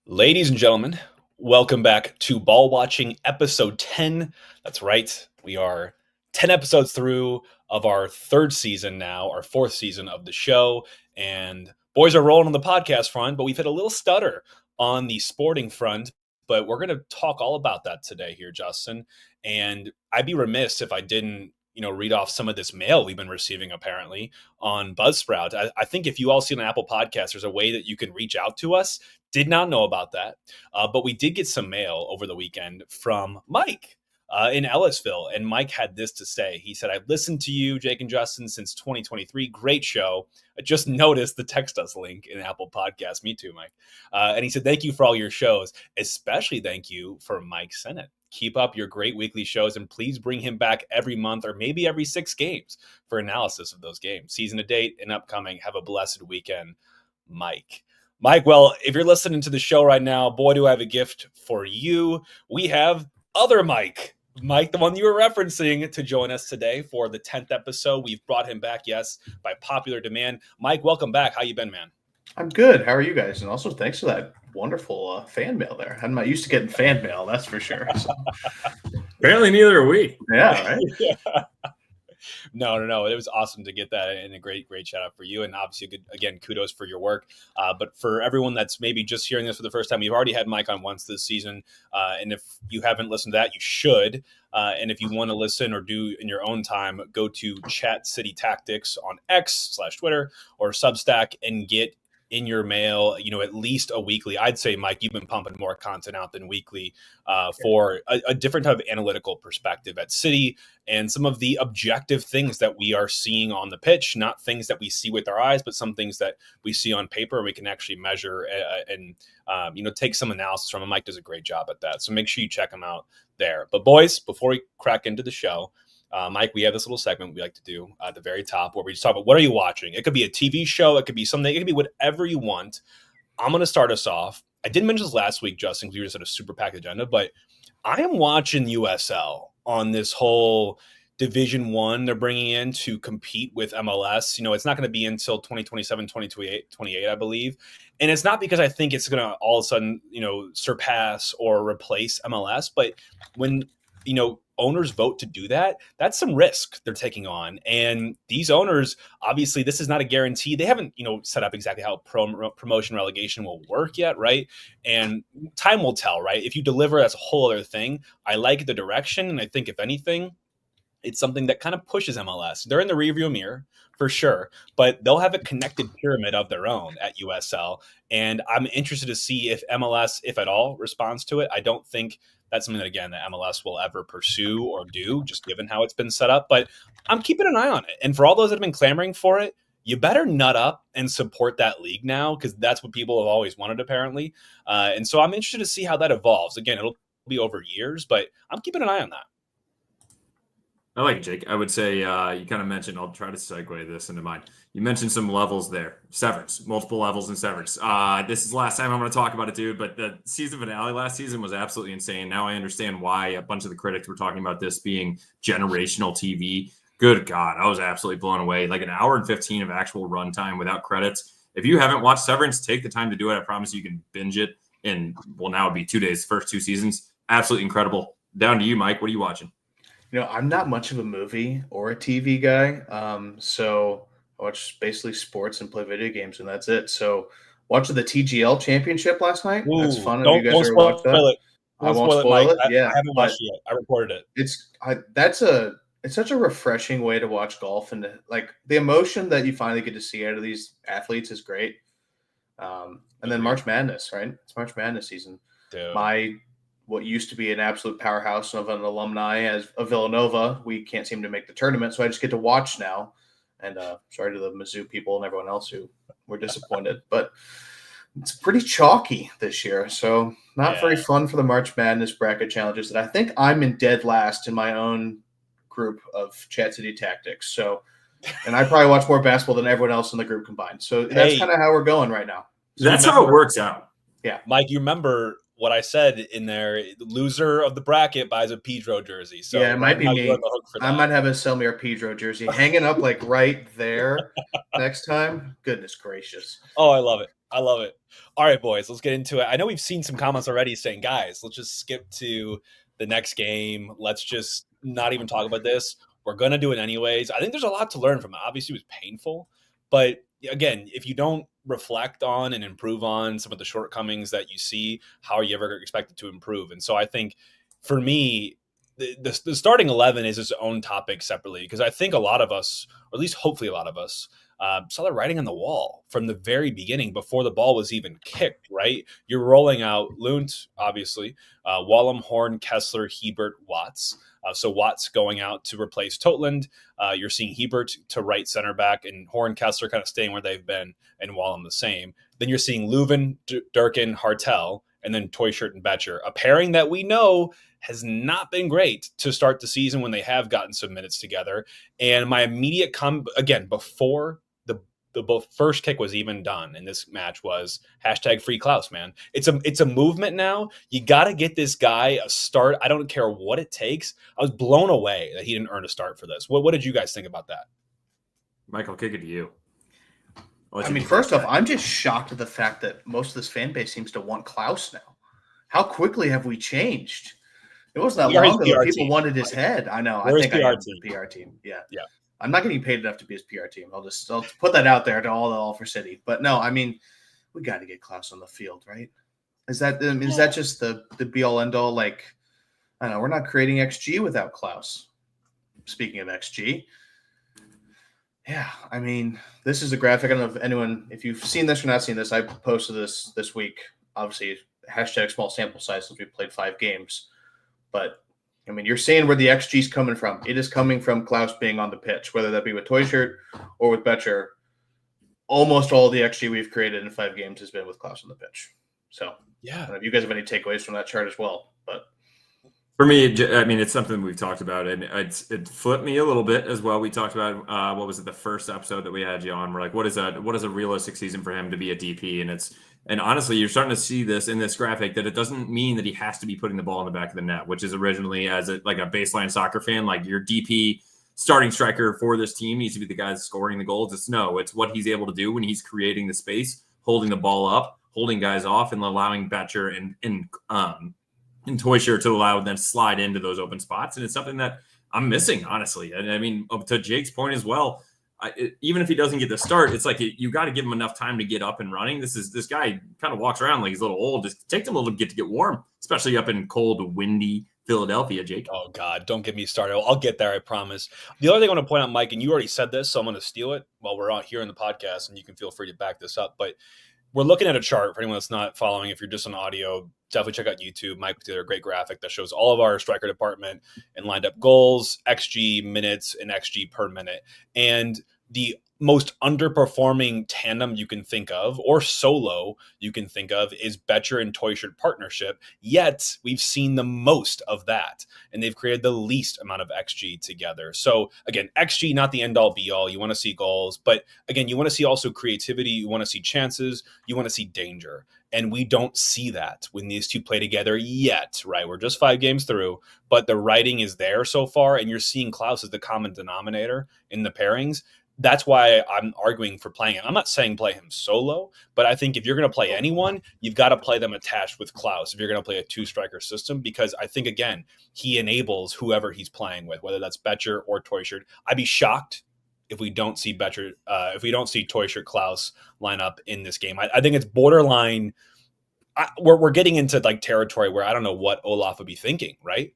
Ladies and gentlemen, welcome back to Ball Watching episode 10. That's right. We are 10 episodes through of our third season now, our fourth season of the show. And boys are rolling on the podcast front, but we've hit a little stutter on the sporting front. But we're going to talk all about that today here, Justin. And I'd be remiss if I didn't read off some of this mail we've been receiving apparently on Buzzsprout. I think if you all see it on Apple Podcasts, there's a way that you can reach out to us. Did not know about that, but we did get some mail over the weekend from Mike in Ellisville, and Mike had this to say. He said, "I've listened to you, Jake and Justin, since 2023. Great show. I just noticed the text us link in Apple Podcasts." Me too, Mike. And he said, "Thank you for all your shows, especially thank you for Mike Sinnott. Keep up your great weekly shows, and please bring him back every month or maybe every 6 games for analysis of those games. Season to date and upcoming. Have a blessed weekend, Mike." Mike, well, if you're listening to the show right now, boy, do I have a gift for you. We have other Mike, the one you were referencing, to join us today for the 10th episode. We've brought him back, yes, by popular demand. Mike, welcome back. How you been, man? I'm good. How are you guys? And also, thanks for that wonderful fan mail there. I'm not used to getting fan mail, that's for sure. So. Apparently, neither are we. Yeah, right? Yeah. No. It was awesome to get that, and a great shout out for you. And obviously, again, kudos for your work. But for everyone that's maybe just hearing this for the first time, we've already had Mike on once this season. And if you haven't listened to that, you should. And if you want to listen or do in your own time, go to Chat City Tactics on X/Twitter or Substack and get in your mail, at least a weekly. I'd say, Mike, you've been pumping more content out than weekly for a different type of analytical perspective at City and some of the objective things that we are seeing on the pitch, not things that we see with our eyes, but some things that we see on paper we can actually measure and take some analysis from. And Mike does a great job at that. So make sure you check him out there. But boys, before we crack into the show, Mike, we have this little segment we like to do at the very top where we just talk about what are you watching? It could be a TV show. It could be something. It could be whatever you want. I'm going to start us off. I didn't mention this last week, Justin, because we were just at a super packed agenda, but I am watching USL on this whole Division One they're bringing in to compete with MLS. It's not going to be until 2027, 2028, I believe. And it's not because I think it's going to all of a sudden, surpass or replace MLS, but when, owners vote to do that, that's some risk they're taking on. And these owners, obviously, this is not a guarantee. They haven't, set up exactly how promotion relegation will work yet, right? And time will tell, right? If you deliver, that's a whole other thing. I like the direction, and I think, if anything, it's something that kind of pushes MLS. They're in the rearview mirror for sure, but they'll have a connected pyramid of their own at USL. And I'm interested to see if MLS, if at all, responds to it. I don't think that's something that, again, that MLS will ever pursue or do, just given how it's been set up. But I'm keeping an eye on it. And for all those that have been clamoring for it, you better nut up and support that league now, because that's what people have always wanted, apparently. And so I'm interested to see how that evolves. Again, it'll be over years, but I'm keeping an eye on that. I like it, Jake. I would say you kind of mentioned, I'll try to segue this into mine. You mentioned some levels there. Severance, multiple levels in severance. This is the last time I'm going to talk about it, dude, but the season finale last season was absolutely insane. Now I understand why a bunch of the critics were talking about this being generational TV. Good God, I was absolutely blown away. Like an hour and 15 of actual runtime without credits. If you haven't watched Severance, take the time to do it. I promise you can binge it in, now it'd be 2 days, first 2 seasons. Absolutely incredible. Down to you, Mike. What are you watching? I'm not much of a movie or a TV guy, so I watch basically sports and play video games, and that's it. So watching the TGL Championship last night. Ooh, that's fun. Don't spoil it. I won't spoil it. Yeah, I haven't watched it yet. I reported it. It's such a refreshing way to watch golf, and like the emotion that you finally get to see out of these athletes is great. And then March Madness, right? It's March Madness season. Dude. What used to be an absolute powerhouse of an alumni as of Villanova, we can't seem to make the tournament, so I just get to watch now. And sorry to the Mizzou people and everyone else who were disappointed, but it's pretty chalky this year, so not very fun for the March Madness bracket challenges. That I think I'm in dead last in my own group of Chat City Tactics. So, and I probably watch more basketball than everyone else in the group combined. So that's kind of how we're going right now. That's how it works out. Yeah, Mike, you remember what I said in there? The loser of the bracket buys a Pedro jersey. So yeah, it might be me. I might have a Selmir Pedro jersey hanging up like right there next time. Goodness gracious. Oh, I love it. I love it. All right, boys, let's get into it. I know we've seen some comments already saying, guys, let's just skip to the next game. Let's just not even talk about this. We're going to do it anyways. I think there's a lot to learn from it. Obviously, it was painful. But again, if you don't reflect on and improve on some of the shortcomings that you see, how are you ever expected to improve? And so I think for me, the starting 11 is its own topic separately, because I think a lot of us, or at least hopefully a lot of us, saw the writing on the wall from the very beginning before the ball was even kicked, right? You're rolling out Lund, obviously, Wallum, Horn, Kessler, Hebert, Watts. So Watts going out to replace Totland. You're seeing Hebert to right center back, and Horn, Kessler kind of staying where they've been, and Wallum the same. Then you're seeing Leuven, Durkin, Hartel, and then Toyshirt and Betcher, a pairing that we know has not been great to start the season when they have gotten some minutes together. And my immediate again, before the first kick was even done in this match, was hashtag free Klaus, man. It's a movement now. You got to get this guy a start. I don't care what it takes. I was blown away that he didn't earn a start for this. What did you guys think about that? Mike, I'll kick it to you. I mean, first off, I'm just shocked at the fact that most of this fan base seems to want Klaus now. How quickly have we changed? It wasn't that long ago. People wanted his head. I know. I think I am the PR team. Yeah. I'm not getting paid enough to be his PR team. I'll put that out there to all for City. But no, I mean, we got to get Klaus on the field, right? Is that just the be all end all? Like, I don't know. We're not creating XG without Klaus. Speaking of XG, yeah, I mean, this is a graphic. I don't know if you've seen this or not seen this. I posted this week. Obviously, hashtag small sample size since we played 5 games, but. I mean, you're seeing where the XG is coming from. It is coming from Klaus being on the pitch, whether that be with Toyshirt or with Betcher. Almost all the XG we've created in 5 games has been with Klaus on the pitch. So, I don't know if you guys have any takeaways from that chart as well. But for me, I mean, it's something we've talked about, and it flipped me a little bit as well. We talked about what was it, the first episode that we had you on? We're like, what is a realistic season for him to be a DP? And honestly, you're starting to see this in this graphic that it doesn't mean that he has to be putting the ball in the back of the net, which is originally like a baseline soccer fan, like your DP starting striker for this team needs to be the guy that's scoring the goals. It's what he's able to do when he's creating the space, holding the ball up, holding guys off, and allowing Betcher and Toyshirt to allow them to slide into those open spots. And it's something that I'm missing, honestly. And I mean, to Jake's point as well, even if he doesn't get the start, it's like you got to give him enough time to get up and running. This guy kind of walks around like he's a little old. Just take him a little bit to get warm, especially up in cold, windy Philadelphia, Jake. Oh, God, don't get me started. I'll get there, I promise. The other thing I want to point out, Mike, and you already said this, so I'm going to steal it while we're out here in the podcast, and you can feel free to back this up. But we're looking at a chart for anyone that's not following. If you're just on audio, definitely check out YouTube. Mike did a great graphic that shows all of our striker department and lined up goals, XG minutes, and XG per minute. And the most underperforming tandem you can think of, or solo you can think of, is Betcher and Toyshirt partnership. Yet we've seen the most of that, and they've created the least amount of XG together. So again, XG not the end all be all. You want to see goals, but again, you want to see also creativity. You want to see chances. You want to see danger, and we don't see that when these two play together yet. Right? We're just 5 games through, but the writing is there so far, and you're seeing Klaus as the common denominator in the pairings. That's why I'm arguing for playing him. I'm not saying play him solo, but I think if you're going to play anyone, you've got to play them attached with Klaus if you're going to play a 2-striker system, because I think, again, he enables whoever he's playing with, whether that's Betcher or Toyshirt. I'd be shocked if we don't see Toyshirt Klaus line up in this game. I think it's borderline. We're getting into like territory where I don't know what Olaf would be thinking, right?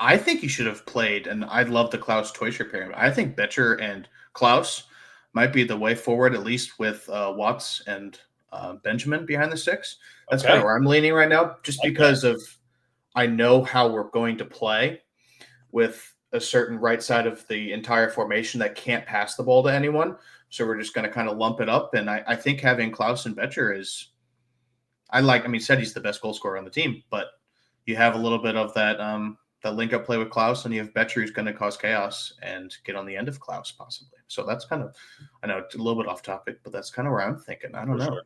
I think he should have played, and I love the Klaus Toyshirt pairing. I think Betcher and Klaus might be the way forward, at least with Watts and Benjamin behind the sticks. That's kind of where I'm leaning right now, just because of I know how we're going to play with a certain right side of the entire formation that can't pass the ball to anyone. So we're just going to kind of lump it up. And I think having Klaus and Betcher is said he's the best goal scorer on the team, but you have a little bit of that link up play with Klaus, and you have Betcher who's going to cause chaos and get on the end of Klaus possibly. So that's kind of, I know it's a little bit off topic, but that's kind of where I'm thinking. I don't know. Sure.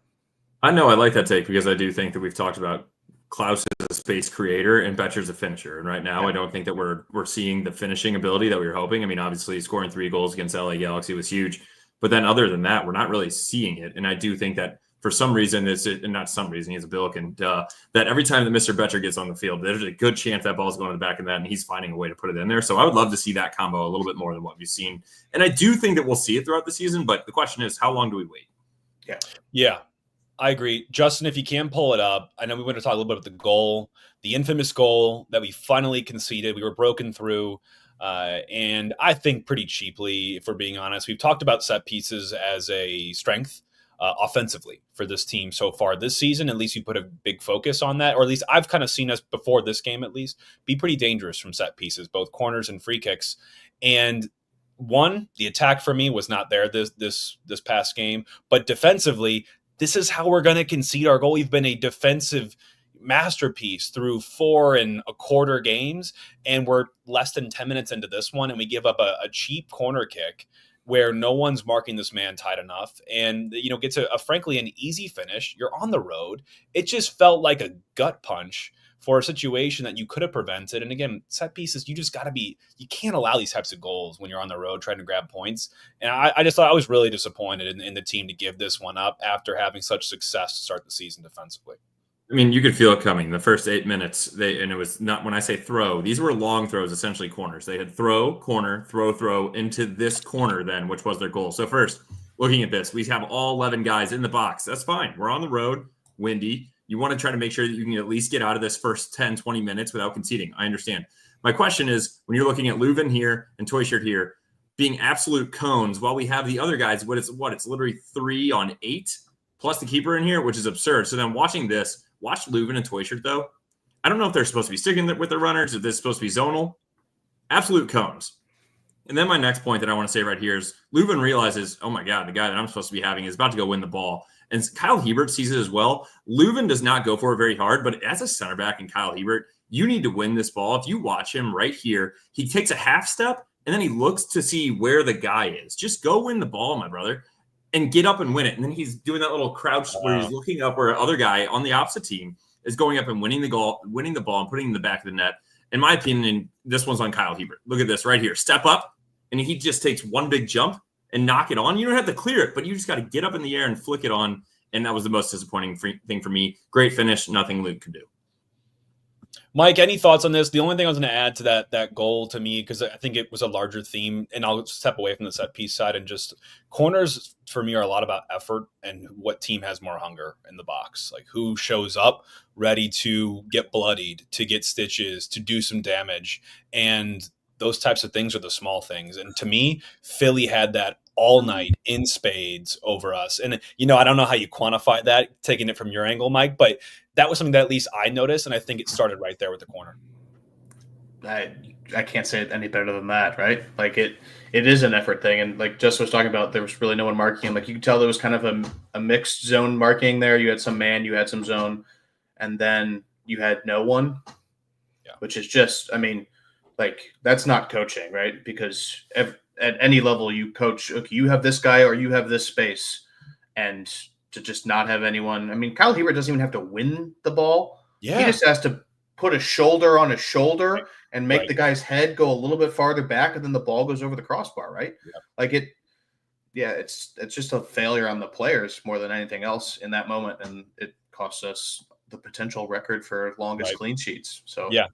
I know I like that take because I do think that we've talked about Klaus is a space creator and Betcher's a finisher. And right now I don't think that we're seeing the finishing ability that we were hoping. I mean, obviously scoring 3 goals against LA Galaxy was huge, but then other than that, we're not really seeing it. And I do think that for some reason, not some reason, he's a Billiken, that every time that Mr. Betcher gets on the field, there's a good chance that ball's going to the back of that, and he's finding a way to put it in there. So I would love to see that combo a little bit more than what we've seen. And I do think that we'll see it throughout the season, but the question is, how long do we wait? Yeah, I agree. Justin, if you can pull it up, I know we want to talk a little bit about the goal, the infamous goal that we finally conceded. We were broken through. And I think pretty cheaply, if we're being honest. We've talked about set pieces as a strength offensively for this team so far this season. At least you put a big focus on that, or at least I've kind of seen us before this game, at least, be pretty dangerous from set pieces, both corners and free kicks. And the attack for me was not there this past game, but defensively, this is how we're going to concede our goal. We've been a defensive masterpiece through 4 1/4 games, and we're less than 10 minutes into this one, and we give up a cheap corner kick where no one's marking this man tight enough, and gets a frankly an easy finish. You're on the road. It just felt like a gut punch for a situation that you could have prevented. And again, set pieces, you just got to be, you can't allow these types of goals when you're on the road trying to grab points. And I just thought I was really disappointed in the team to give this one up after having such success to start the season defensively. I mean, you could feel it coming. The first 8 minutes, and it was not, when I say throw, these were long throws, essentially corners. They had throw, corner, throw into this corner then, which was their goal. So first, looking at this, we have all 11 guys in the box. That's fine. We're on the road, windy. You want to try to make sure that you can at least get out of this first 10, 20 minutes without conceding. I understand. My question is, when you're looking at Leuven here and Toyshirt here, being absolute cones, while we have the other guys, it's literally 3 on 8, plus the keeper in here, which is absurd. So then watching this, watch Leuven and Toyshirt, though. I don't know if they're supposed to be sticking with their runners, if this is supposed to be zonal. Absolute cones. And then my next point that I want to say right here is Leuven realizes, oh my God, the guy that I'm supposed to be having is about to go win the ball. And Kyle Hebert sees it as well. Leuven does not go for it very hard, but as a center back in Kyle Hebert, you need to win this ball. If you watch him right here, he takes a half step and then he looks to see where the guy is. Just go win the ball, my brother, and get up and win it. And then he's doing that little crouch where he's looking up where other guy on the opposite team is going up and winning the ball and putting it in the back of the net. In my opinion, this one's on Kyle Hebert. Look at this right here. Step up, and he just takes one big jump and knock it on. You don't have to clear it, but you just got to get up in the air and flick it on. And that was the most disappointing thing for me. Great finish. Nothing Luke could do. Mike, any thoughts on this? The only thing I was going to add to that goal to me, because I think it was a larger theme, and I'll step away from the set piece side, and just corners for me are a lot about effort and what team has more hunger in the box. Like who shows up ready to get bloodied, to get stitches, to do some damage. And those types of things are the small things. And to me, Philly had that all night in spades over us. And, I don't know how you quantify that, taking it from your angle, Mike, but that was something that at least I noticed. And I think it started right there with the corner. I can't say it any better than that, right? Like it is an effort thing. And like Justin was talking about, there was really no one marking him. Like you could tell there was kind of a mixed zone marking there. You had some man, you had some zone, and then you had no one, which is just, like that's not coaching, right? Because at any level you coach, okay, you have this guy or you have this space, and to just not have anyone. Kyle Hebert doesn't even have to win the ball. Yeah. He just has to put a shoulder on a shoulder and make the guy's head go a little bit farther back, and then the ball goes over the crossbar, right? Yeah. Like it's just a failure on the players more than anything else in that moment, and it costs us the potential record for longest clean sheets. So yeah.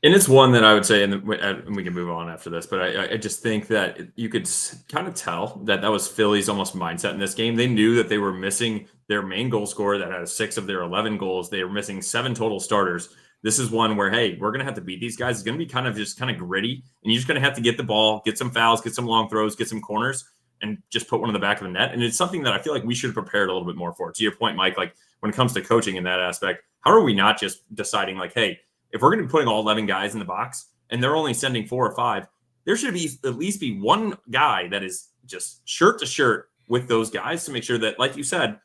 And it's one that I would say, and we can move on after this, but I just think that you could kind of tell that was Philly's almost mindset in this game. They knew that they were missing their main goal scorer that had 6 of their 11 goals. They were missing 7 total starters. This is one where, hey, we're going to have to beat these guys. It's going to be kind of gritty, and you're just going to have to get the ball, get some fouls, get some long throws, get some corners, and just put one in the back of the net. And it's something that I feel like we should have prepared a little bit more for. To your point, Mike, like when it comes to coaching in that aspect, how are we not just deciding like, hey, if we're going to be putting all 11 guys in the box and they're only sending 4 or 5, there should be at least be one guy that is just shirt to shirt with those guys to make sure that, like you said,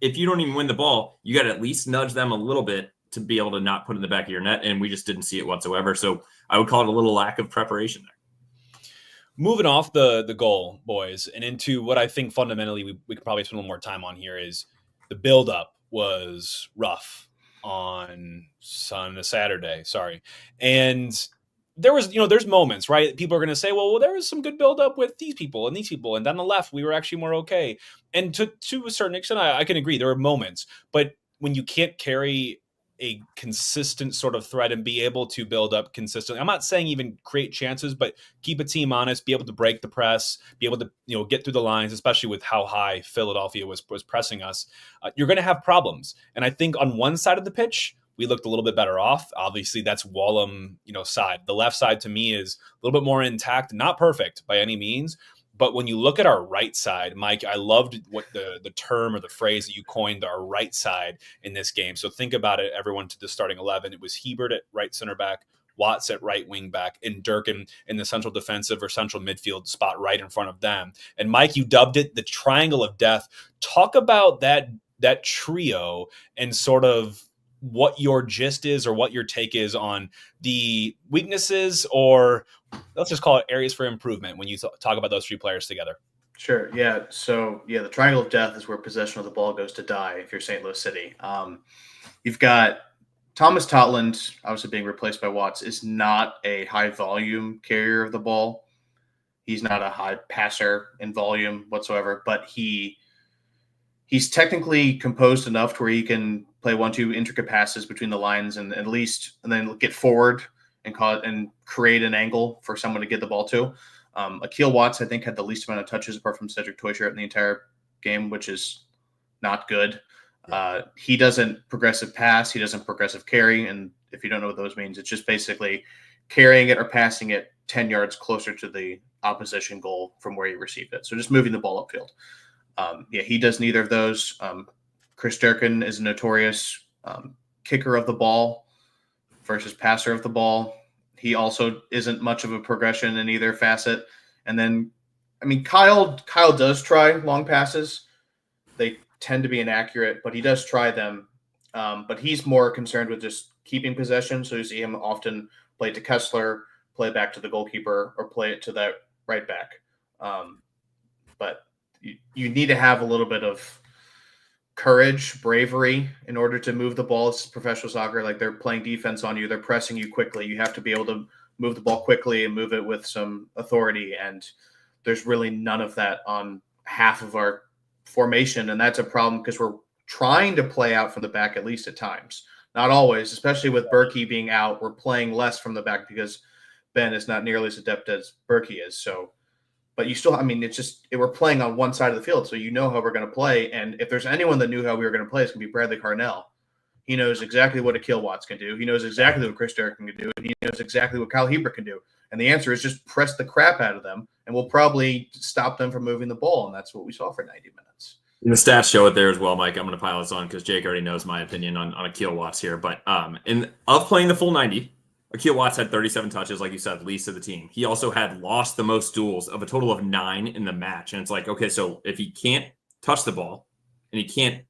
if you don't even win the ball, you got to at least nudge them a little bit to be able to not put in the back of your net. And we just didn't see it whatsoever. So I would call it a little lack of preparation there. Moving off the goal, boys, and into what I think fundamentally we could probably spend a little more time on here is the buildup was rough on Saturday. And there was, there's moments, right? People are going to say, well, there was some good buildup with these people, and down the left, we were actually more okay. And to a certain extent, I can agree. There were moments, but when you can't carry a consistent sort of threat and be able to build up consistently, I'm not saying even create chances, but keep a team honest, be able to break the press, be able to, get through the lines, especially with how high Philadelphia was pressing us, you're going to have problems. And I think on one side of the pitch, we looked a little bit better off. Obviously, that's Wallum, side. The left side to me is a little bit more intact, not perfect by any means. But when you look at our right side, Mike, I loved what the term or the phrase that you coined, our right side in this game. So think about it, everyone, to the starting 11. It was Hebert at right center back, Watts at right wing back, and Durkin in the central defensive or central midfield spot right in front of them. And Mike, you dubbed it the triangle of death. Talk about that trio and sort of what your gist is or what your take is on the weaknesses, or let's just call it areas for improvement when you talk about those three players together. Sure. Yeah. So the triangle of death is where possession of the ball goes to die if you're St. Louis City. You've got Thomas Totland, obviously being replaced by Watts, is not a high volume carrier of the ball. He's not a high passer in volume whatsoever, but he's technically composed enough to where he can play 1-2 intricate passes between the lines and then get forward and create an angle for someone to get the ball to. Akil Watts, I think, had the least amount of touches apart from Cedric Toyshirt in the entire game, which is not good. He doesn't progressive pass. He doesn't progressive carry. And if you don't know what those means, it's just basically carrying it or passing it 10 yards closer to the opposition goal from where you received it. So just moving the ball upfield. He does neither of those. Chris Durkin is a notorious kicker of the ball versus passer of the ball. He also isn't much of a progression in either facet. And then, Kyle does try long passes. They tend to be inaccurate, but he does try them. But he's more concerned with just keeping possession. So you see him often play it to Kessler, play it back to the goalkeeper, or play it to that right back. But you need to have a little bit of courage, bravery in order to move the ball. It's professional soccer. Like, they're playing defense on you. They're pressing you quickly. You have to be able to move the ball quickly and move it with some authority. And there's really none of that on half of our formation. And that's a problem because we're trying to play out from the back, at least at times. Not always, especially with Berkey being out. We're playing less from the back because Ben is not nearly as adept as Berkey is. So, but you still, it's just, we're playing on one side of the field, so you know how we're going to play. And if there's anyone that knew how we were going to play, it's going to be Bradley Carnell. He knows exactly what Akil Watts can do. He knows exactly what Chris Durkin can do. And he knows exactly what Kyle Hebert can do. And the answer is just press the crap out of them, and we'll probably stop them from moving the ball. And that's what we saw for 90 minutes. And the stats show it there as well, Mike. I'm going to pile this on because Jake already knows my opinion on Akil Watts here. But of playing the full 90, Akil Watts had 37 touches, like you said, least of the team. He also had lost the most duels of a total of 9 in the match. And it's like, okay, so if he can't touch the ball and he can't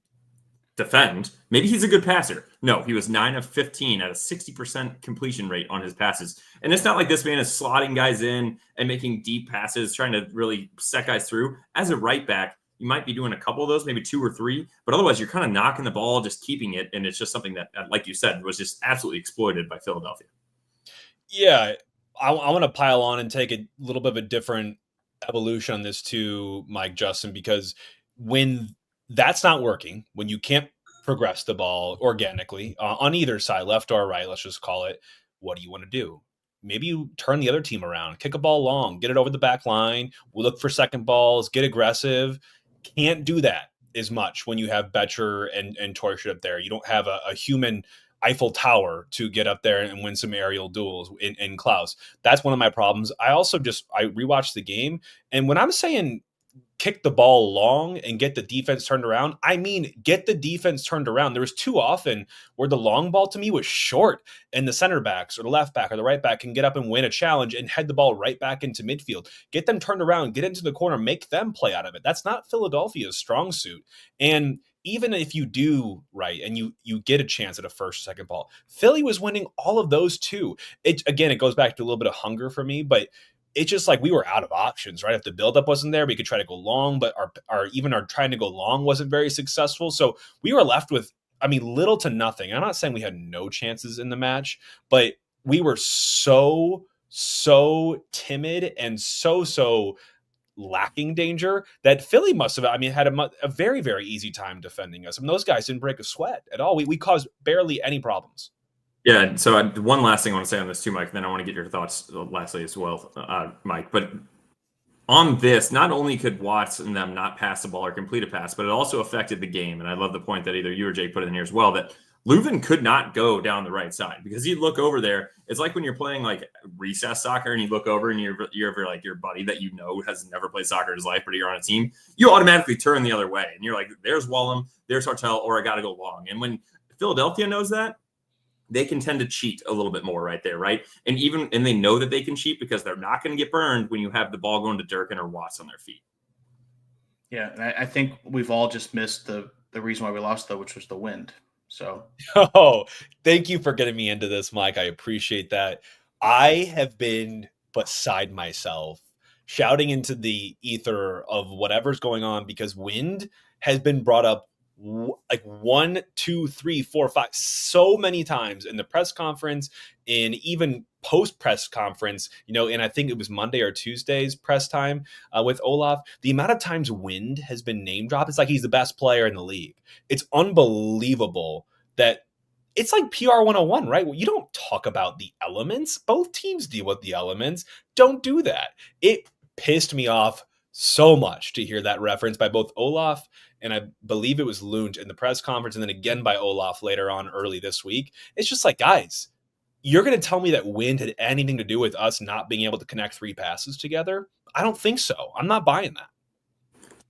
defend, maybe he's a good passer. No, he was 9 of 15 at a 60% completion rate on his passes. And it's not like this man is slotting guys in and making deep passes, trying to really set guys through. As a right back, you might be doing a couple of those, maybe 2 or 3, but otherwise you're kind of knocking the ball, just keeping it. And it's just something that, like you said, was just absolutely exploited by Philadelphia. Yeah, I want to pile on and take a little bit of a different evolution on this too, Mike, Justin, because when that's not working, when you can't progress the ball organically on either side, left or right, let's just call it, what do you want to do? Maybe you turn the other team around, kick a ball long, get it over the back line, we'll look for second balls, get aggressive. Can't do that as much when you have Betcher and Torshed up there. You don't have a human Eiffel Tower to get up there and win some aerial duels in Klaus. That's one of my problems. I rewatched the game, and when I'm saying kick the ball long and get the defense turned around, I mean get the defense turned around. There was too often where the long ball to me was short, and the center backs or the left back or the right back can get up and win a challenge and head the ball right back into midfield. Get them turned around, get into the corner, make them play out of it. That's not Philadelphia's strong suit. And even if you do right and you get a chance at a first, second ball, Philly was winning all of those too. It goes back to a little bit of hunger for me, but it's just like we were out of options, right? If the buildup wasn't there, we could try to go long, but our trying to go long wasn't very successful. So we were left with, little to nothing. I'm not saying we had no chances in the match, but we were so so timid and so lacking danger that Philly must have, had a very, very easy time defending us. Those guys didn't break a sweat at all. We caused barely any problems. Yeah. So one last thing I want to say on this too, Mike, and then I want to get your thoughts lastly as well, Mike. But on this, not only could Watts and them not pass the ball or complete a pass, but it also affected the game. And I love the point that either you or Jake put in here as well, that Leuven could not go down the right side because you look over there. It's like when you're playing like recess soccer and you look over and you're like your buddy that has never played soccer in his life, but you're on a team, you automatically turn the other way. And you're like, there's Wallum, there's Hartel, or I got to go long. And when Philadelphia knows that, they can tend to cheat a little bit more right there, right? And they know that they can cheat because they're not going to get burned when you have the ball going to Durkin or Watts on their feet. Yeah, and I think we've all just missed the reason why we lost, though, which was the wind. So, thank you for getting me into this, Mike. I appreciate that. I have been beside myself shouting into the ether of whatever's going on because wind has been brought up like 1, 2, 3, 4, 5 so many times in the press conference, in even post press conference, and I think it was Monday or Tuesday's press time with Olaf. The amount of times wind has been name dropped, it's like he's the best player in the league. It's unbelievable that it's like PR 101, right? You don't talk about the elements. Both teams deal with the elements. Don't do that. It pissed me off so much to hear that reference by both Olaf and I believe it was Lund in the press conference, and then again by Olaf later on early this week. It's just like, guys, you're going to tell me that wind had anything to do with us not being able to connect 3 passes together? I don't think so. I'm not buying that.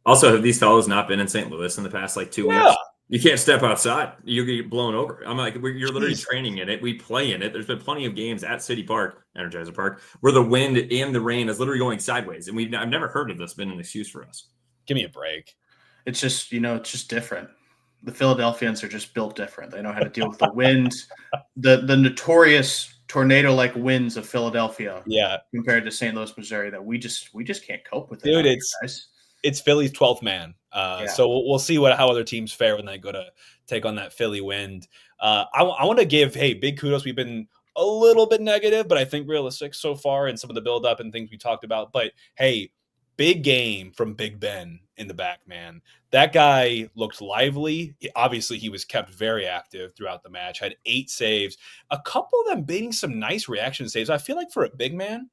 Also, have these fellows not been in St. Louis in the past 2 weeks? You can't step outside. You get blown over. I'm like, you're literally training in it. We play in it. There's been plenty of games at City Park, Energizer Park, where the wind and the rain is literally going sideways. And I've never heard of this been an excuse for us. Give me a break. It's just, it's just different. The Philadelphians are just built different. They know how to deal with the wind, the notorious tornado-like winds of Philadelphia. Yeah. Compared to St. Louis, Missouri, that we just can't cope with. Dude, it's Philly's 12th man. So we'll see how other teams fare when they go to take on that Philly wind. I want to give, big kudos. We've been a little bit negative, but I think realistic so far in some of the buildup and things we talked about. But big game from Big Ben in the back, man. That guy looked lively. Obviously, he was kept very active throughout the match, had 8 saves, a couple of them being some nice reaction saves. I feel like for a big man,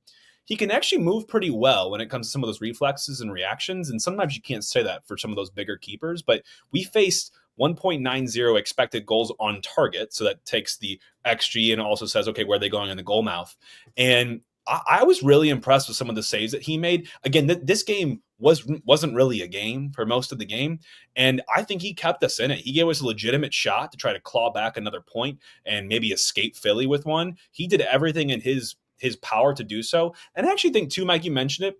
he can actually move pretty well when it comes to some of those reflexes and reactions. And sometimes you can't say that for some of those bigger keepers, but we faced 1.90 expected goals on target. So that takes the XG and also says, okay, where are they going in the goal mouth? And I was really impressed with some of the saves that he made. Again, this game wasn't really a game for most of the game, and I think he kept us in it. He gave us a legitimate shot to try to claw back another point and maybe escape Philly with one. He did everything in his power to do so. And I actually think too, Mike, you mentioned it,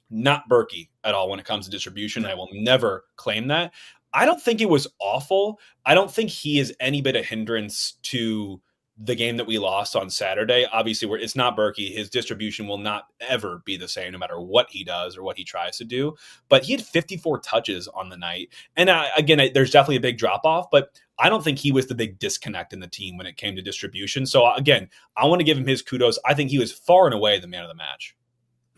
not Berkey at all when it comes to distribution. I will never claim that. I don't think it was awful. I don't think he is any bit of hindrance to the game that we lost on Saturday. Obviously, it's not Berkey. His distribution will not ever be the same no matter what he does or what he tries to do. But he had 54 touches on the night. And again, there's definitely a big drop-off, but I don't think he was the big disconnect in the team when it came to distribution. So again, I want to give him his kudos. I think he was far and away the man of the match.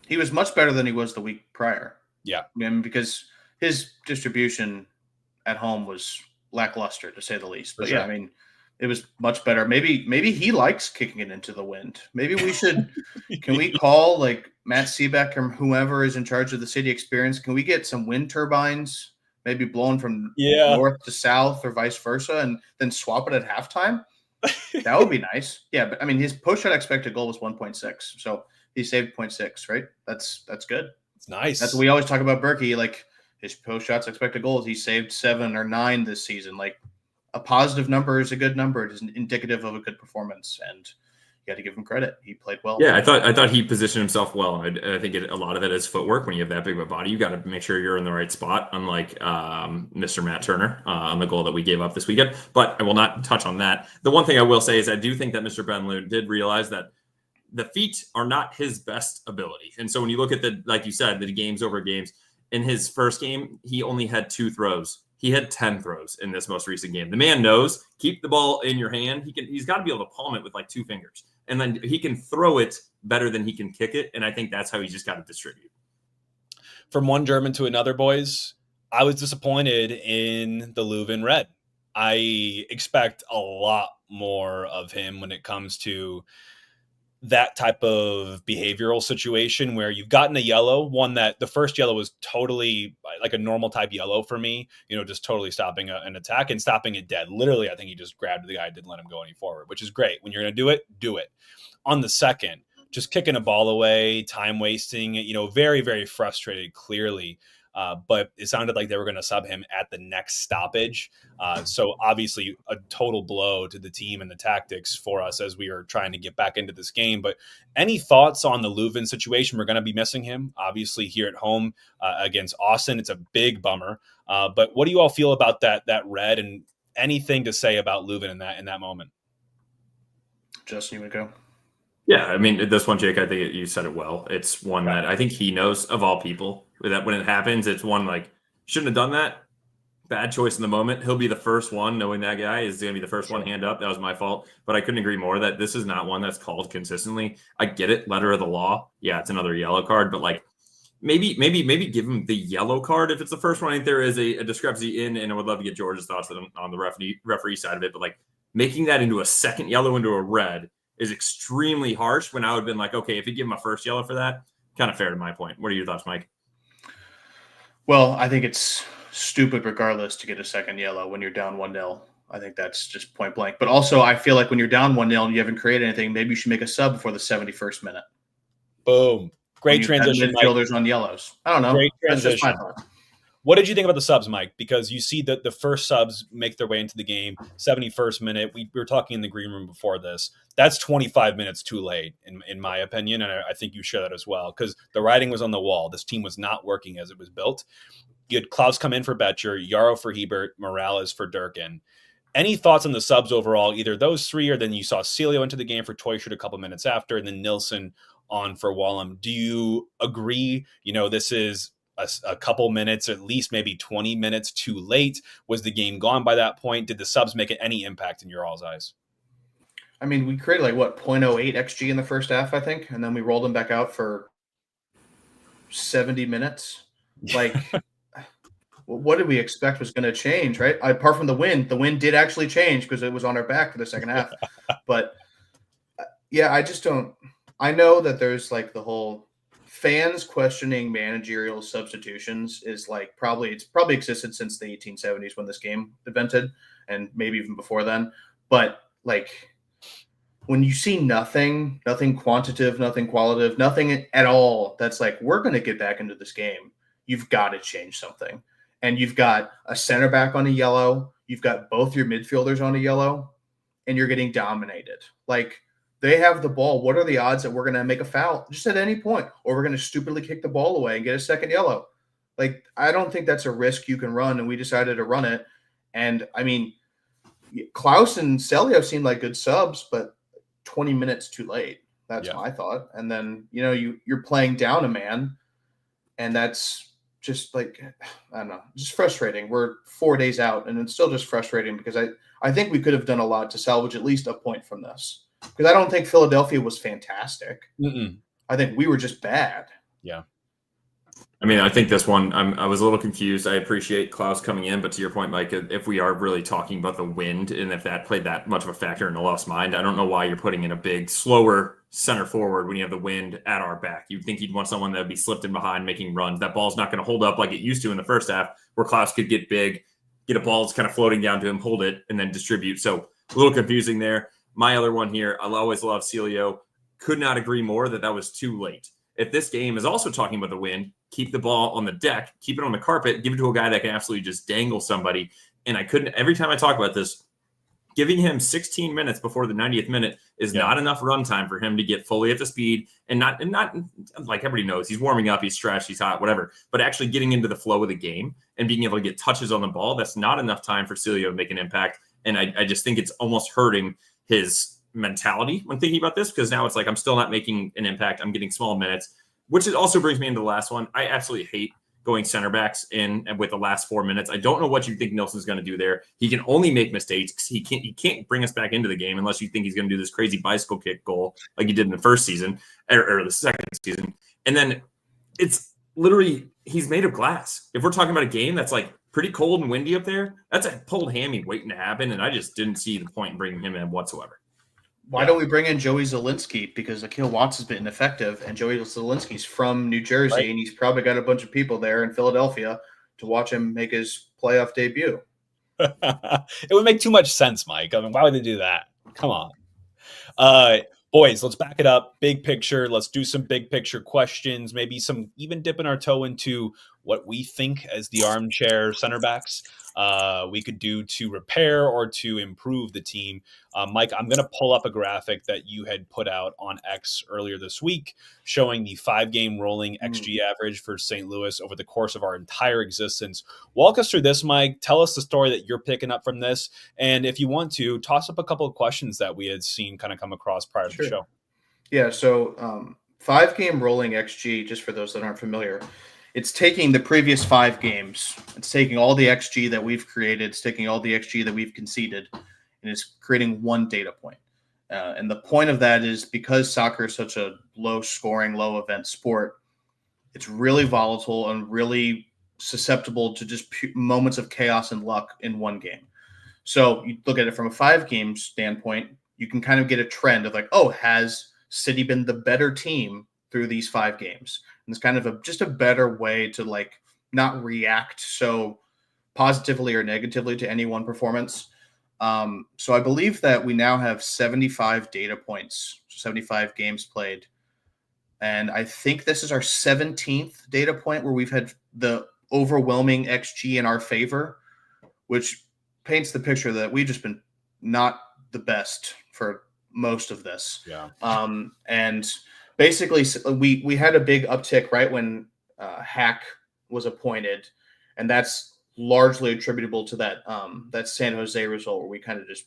He was much better than he was the week prior. Yeah. Because his distribution at home was lackluster, to say the least. But sure. It was much better. Maybe he likes kicking it into the wind. Maybe we should can we call Matt Seebeck or whoever is in charge of the city experience? Can we get some wind turbines maybe blowing from north to south or vice versa and then swap it at halftime? That would be nice. Yeah, but his post-shot expected goal was 1.6. So he saved 0.6, right? That's good. It's nice. That's what we always talk about Berkey, his post-shots expected goals. He saved 7 or 9 this season. A positive number is a good number. It is indicative of a good performance, and you got to give him credit. He played well. Yeah, I thought he positioned himself well. I think a lot of it is footwork. When you have that big of a body, you got to make sure you're in the right spot. Unlike Mr. Matt Turner on the goal that we gave up this weekend, but I will not touch on that. The one thing I will say is I do think that Mr. Ben Lund did realize that the feet are not his best ability, and so when you look at like you said, the games over games. In his first game, he only had 2 throws He had 10 throws in this most recent game. The man knows, keep the ball in your hand. He's got to be able to palm it with like 2 fingers. And then he can throw it better than he can kick it. And I think that's how he's just got to distribute. From one German to another, boys, I was disappointed in the Leuven Red. I expect a lot more of him when it comes to that type of behavioral situation where you've gotten a yellow, one that the first yellow was totally like a normal type yellow for me, just totally stopping an attack and stopping it dead. Literally, I think he just grabbed the guy, didn't let him go any forward, which is great. When you're going to do it. On the second, just kicking a ball away, time wasting, very, very frustrated, clearly. But it sounded like they were going to sub him at the next stoppage. So obviously a total blow to the team and the tactics for us as we are trying to get back into this game. But any thoughts on the Leuven situation? We're going to be missing him, obviously, here at home against Austin. It's a big bummer. But what do you all feel about that red, and anything to say about Leuven in that moment? Justin, you would go. Yeah, I mean, this one, Jake, I think you said it well. It's one that I think he knows, of all people, that when it happens, it's one like, shouldn't have done that. Bad choice in the moment. He'll be the first one, knowing that guy is going to be the first one, hand up. That was my fault. But I couldn't agree more that this is not one that's called consistently. I get it, letter of the law. Yeah, it's another yellow card, but like maybe give him the yellow card if it's the first one. I think there is a discrepancy in, and I would love to get George's thoughts on the referee side of it. But like making that into a second yellow into a red is extremely harsh, when I would have been like, okay, if you give him a first yellow for that, kind of fair to my point. What are your thoughts, Mike? Well, I think it's stupid regardless to get a second yellow when you're down 1-0. I think that's just point blank. But also, I feel like when you're down 1-0 and you haven't created anything, maybe you should make a sub before the 71st minute. Boom. Great transition, Mike. Midfielders on yellows. I don't know. Great transition. That's just my thought. What did you think about the subs, Mike? Because you see that the first subs make their way into the game, 71st minute. We were talking in the green room before this. That's 25 minutes too late, in my opinion, and I think you share that as well, because the writing was on the wall. This team was not working as it was built. You had Klaus come in for Betcher, Yarrow for Hebert, Morales for Durkin. Any thoughts on the subs overall, either those three, or then you saw Celio into the game for Teuscher a couple minutes after, and then Nilsson on for Wallem. Do you agree, this is a couple minutes, at least maybe 20 minutes too late? Was the game gone by that point? Did the subs make any impact in your all's eyes? I mean, we created 0.08 XG in the first half, I think, and then we rolled them back out for 70 minutes. What did we expect was going to change, right? Apart from the wind did actually change because it was on our back for the second half. But yeah, I just don't. I know that there's the whole fans questioning managerial substitutions is it's probably existed since the 1870s when this game invented, and maybe even before then. But when you see nothing quantitative, nothing qualitative, nothing at all, that's we're going to get back into this game. You've got to change something. And you've got a center back on a yellow. You've got both your midfielders on a yellow, and you're getting dominated. They have the ball. What are the odds that we're going to make a foul just at any point, or we're going to stupidly kick the ball away and get a second yellow? I don't think that's a risk you can run, and we decided to run it. And, I mean, Klaus and Celio seemed like good subs, but 20 minutes too late. That's my thought. And then, you're playing down a man, and that's just I don't know, just frustrating. We're 4 days out, and it's still just frustrating because I think we could have done a lot to salvage at least a point from this. Because I don't think Philadelphia was fantastic. Mm-mm. I think we were just bad. Yeah. I mean, I think this one, I was a little confused. I appreciate Klaus coming in, but to your point, Mike, if we are really talking about the wind and if that played that much of a factor in the lost mind, I don't know why you're putting in a big, slower center forward when you have the wind at our back. You'd think you'd want someone that would be slipped in behind making runs. That ball's not going to hold up like it used to in the first half, where Klaus could get big, get a ball that's kind of floating down to him, hold it, and then distribute. So a little confusing there. My other one here, I'll always love Celio. Could not agree more that was too late. If this game is also talking about the wind, keep the ball on the deck, keep it on the carpet, give it to a guy that can absolutely just dangle somebody. And I couldn't, every time I talk about this, giving him 16 minutes before the 90th minute is not enough run time for him to get fully up to speed, and not like everybody knows, he's warming up, he's stretched, he's hot, whatever, but actually getting into the flow of the game and being able to get touches on the ball. That's not enough time for Celio to make an impact. And I just think it's almost hurting his mentality when thinking about this, because now it's I'm still not making an impact. I'm getting small minutes, which also brings me into the last one. I absolutely hate going center backs in and with the last 4 minutes. I don't know what you think Nilsson's going to do there. He can only make mistakes. He can't bring us back into the game unless you think he's going to do this crazy bicycle kick goal like he did in the first season or the second season. And then it's literally, he's made of glass. If we're talking about a game that's like pretty cold and windy up there, that's a pulled hammy waiting to happen. And I just didn't see the point in bringing him in whatsoever. Why don't we bring in Joey Zielinski? Because Akil Watts has been ineffective, and Joey Zielinski's from New Jersey, right, and he's probably got a bunch of people there in Philadelphia to watch him make his playoff debut. It would make too much sense, Mike. I mean, why would they do that? Come on. Boys, let's back it up. Big picture. Let's do some big picture questions, maybe some even dipping our toe into what we think as the armchair center backs we could do to repair or to improve the team. Mike, I'm going to pull up a graphic that you had put out on X earlier this week showing the 5-game rolling XG average for St. Louis over the course of our entire existence. Walk us through this, Mike. Tell us the story that you're picking up from this. And if you want to, toss up a couple of questions that we had seen kind of come across prior to the show. Yeah, so 5-game rolling XG, just for those that aren't familiar, it's taking the previous 5 games. It's taking all the XG that we've created. It's taking all the XG that we've conceded, and it's creating one data point. And the point of that is because soccer is such a low-scoring, low-event sport, it's really volatile and really susceptible to just moments of chaos and luck in one game. So you look at it from a 5-game standpoint, you can kind of get a trend of like, oh, has City been the better team through these 5 games? And it's kind of just a better way to like not react so positively or negatively to any one performance. So I believe that we now have 75 data points, 75 games played. And I think this is our 17th data point where we've had the overwhelming XG in our favor, which paints the picture that we've just been not the best for most of this. Yeah. And basically, we had a big uptick right when Hack was appointed, and that's largely attributable to that San Jose result where we kind of just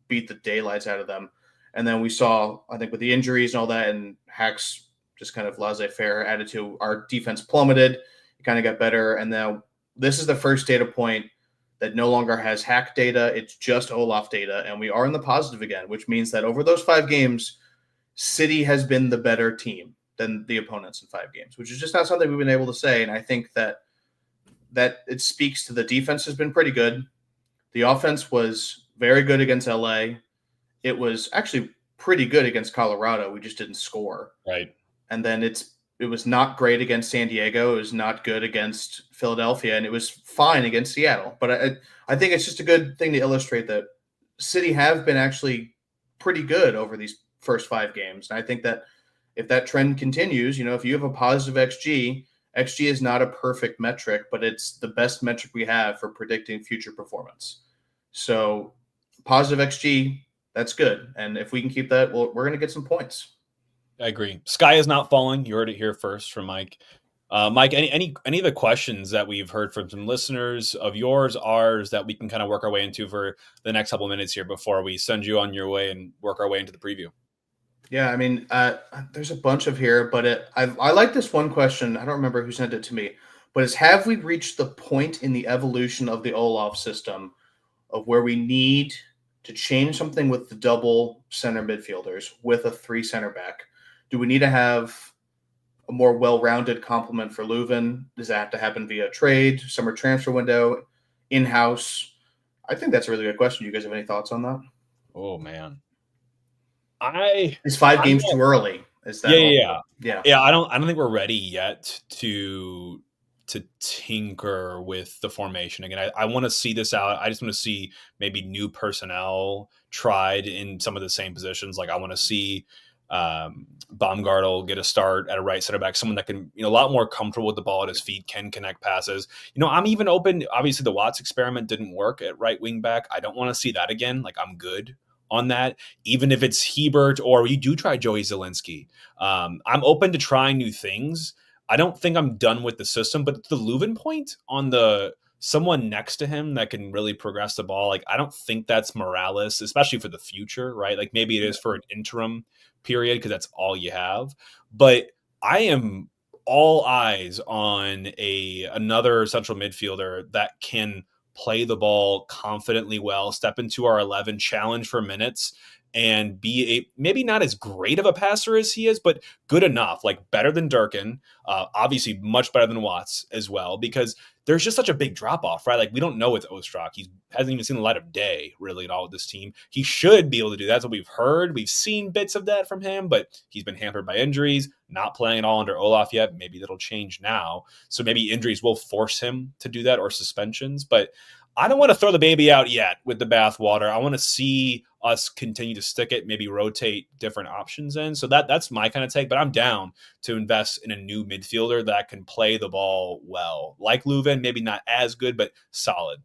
beat the daylights out of them. And then we saw, I think, with the injuries and all that, and Hack's just kind of laissez-faire attitude, our defense plummeted. It kind of got better, and now this is the first data point that no longer has Hack data. It's just Olaf data, and we are in the positive again, which means that over those 5 games, City has been the better team than the opponents in 5 games, which is just not something we've been able to say. And I think that it speaks to the defense has been pretty good. The offense was very good against LA. It was actually pretty good against Colorado. We just didn't score. Right. And then it was not great against San Diego. It was not good against Philadelphia, and it was fine against Seattle. But I think it's just a good thing to illustrate that City have been actually pretty good over these first 5 games. And I think that if that trend continues, if you have a positive XG is not a perfect metric, but it's the best metric we have for predicting future performance. So positive XG, that's good. And if we can keep that, well, we're going to get some points. I agree. Sky is not falling. You heard it here first from Mike. Mike, any of the questions that we've heard from some listeners of yours, ours, that we can kind of work our way into for the next couple of minutes here before we send you on your way and work our way into the preview? Yeah, I mean, there's a bunch of here, but I like this one question. I don't remember who sent it to me, but it's, have we reached the point in the evolution of the Olaf system of where we need to change something with the double center midfielders with a 3 center back? Do we need to have a more well-rounded complement for Leuven? Does that have to happen via trade, summer transfer window, in-house? I think that's a really good question. You guys have any thoughts on that? Oh, man. Is 5 games too early? Is that yeah? I don't think we're ready yet to tinker with the formation again. I want to see this out. I just want to see maybe new personnel tried in some of the same positions. Like I want to see Baumgartel get a start at a right center back, someone that can, a lot more comfortable with the ball at his feet, can connect passes. I'm even open. Obviously, the Watts experiment didn't work at right wing back. I don't want to see that again. Like I'm good on that, even if it's Hebert or you do try Joey Zielinski. I'm open to trying new things. I don't think I'm done with the system, but the Leuven point on the someone next to him that can really progress the ball, like I don't think that's Morales, especially for the future, right? Like maybe it is for an interim period because that's all you have. But I am all eyes on another central midfielder that can play the ball confidently well, step into our 11, challenge for minutes, and be maybe not as great of a passer as he is, but good enough, like better than Durkin, obviously much better than Watts as well, because there's just such a big drop off, right? Like we don't know with Ostrak. He hasn't even seen the light of day really at all with this team. He should be able to do that. That's what we've heard. We've seen bits of that from him, but he's been hampered by injuries, not playing at all under Olaf yet. Maybe that'll change now. So maybe injuries will force him to do that, or suspensions, but I don't want to throw the baby out yet with the bathwater. I want to see us continue to stick it, maybe rotate different options in. So that's my kind of take, but I'm down to invest in a new midfielder that can play the ball well. Like Leuven, maybe not as good, but solid.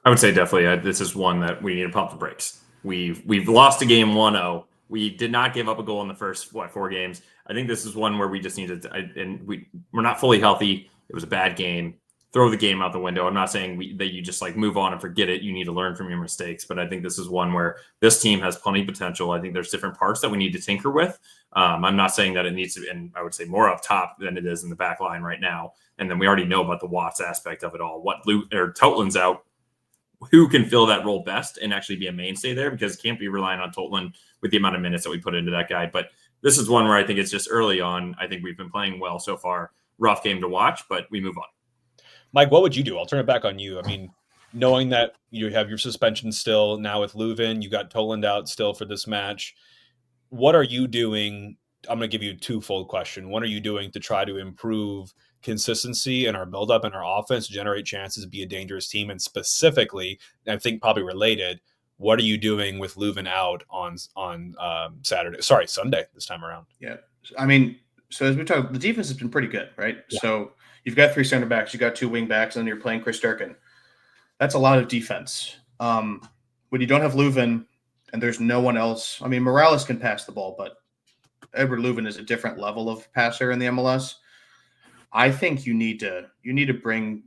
I would say definitely this is one that we need to pump the brakes. We've lost a game 1-0. We did not give up a goal in the first, 4 games. I think this is one where we just need to, and we're not fully healthy. It was a bad game. Throw the game out the window. I'm not saying that you just like move on and forget it. You need to learn from your mistakes. But I think this is one where this team has plenty of potential. I think there's different parts that we need to tinker with. I'm not saying that it needs to, and I would say more up top than it is in the back line right now. And then we already know about the Watts aspect of it all. What Totland's out, who can fill that role best and actually be a mainstay there, because it can't be relying on Totland with the amount of minutes that we put into that guy. But this is one where I think it's just early on. I think we've been playing well so far. Rough game to watch, but we move on. Mike, what would you do? I'll turn it back on you. I mean, knowing that you have your suspension still now with Leuven, you got Toland out still for this match. What are you doing? I'm going to give you a twofold question. What are you doing to try to improve consistency in our buildup and our offense, generate chances, be a dangerous team? And specifically, I think probably related, what are you doing with Leuven out on Sunday this time around? Yeah. I mean, so as we talk, the defense has been pretty good, right? Yeah. So you've got 3 center backs, you've got 2 wing backs, and then you're playing Chris Durkin. That's a lot of defense. When you don't have Leuven and there's no one else, I mean, Morales can pass the ball, but Edward Leuven is a different level of passer in the MLS. I think you need to bring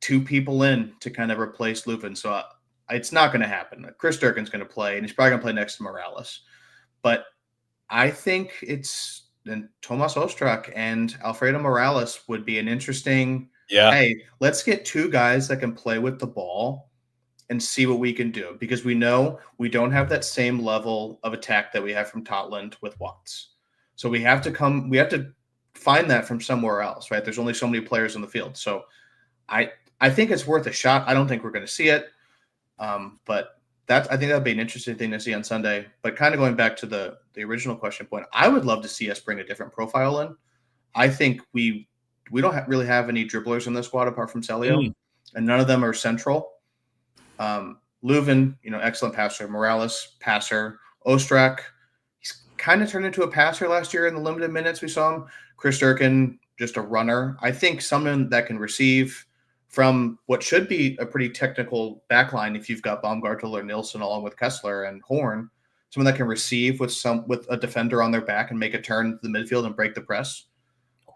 2 people in to kind of replace Leuven. So it's not going to happen. Chris Durkin's going to play, and he's probably going to play next to Morales. But I think then Tomas Ostrak and Alfredo Morales would be an interesting, hey, let's get 2 guys that can play with the ball and see what we can do, because we know we don't have that same level of attack that we have from Totland with Watts. So we have to find that from somewhere else, right? There's only so many players on the field. So I think it's worth a shot. I don't think we're going to see it. But I think that'd be an interesting thing to see on Sunday. But kind of going back to the original question point, I would love to see us bring a different profile in. I think we don't really have any dribblers in the squad apart from Celio, and none of them are central. Leuven, excellent passer. Morales, passer. Ostrak, he's kind of turned into a passer last year in the limited minutes we saw him. Chris Durkin, just a runner. I think someone that can receive from what should be a pretty technical backline, if you've got Baumgartel or Nilsson along with Kessler and Horn, someone that can receive with a defender on their back and make a turn to the midfield and break the press.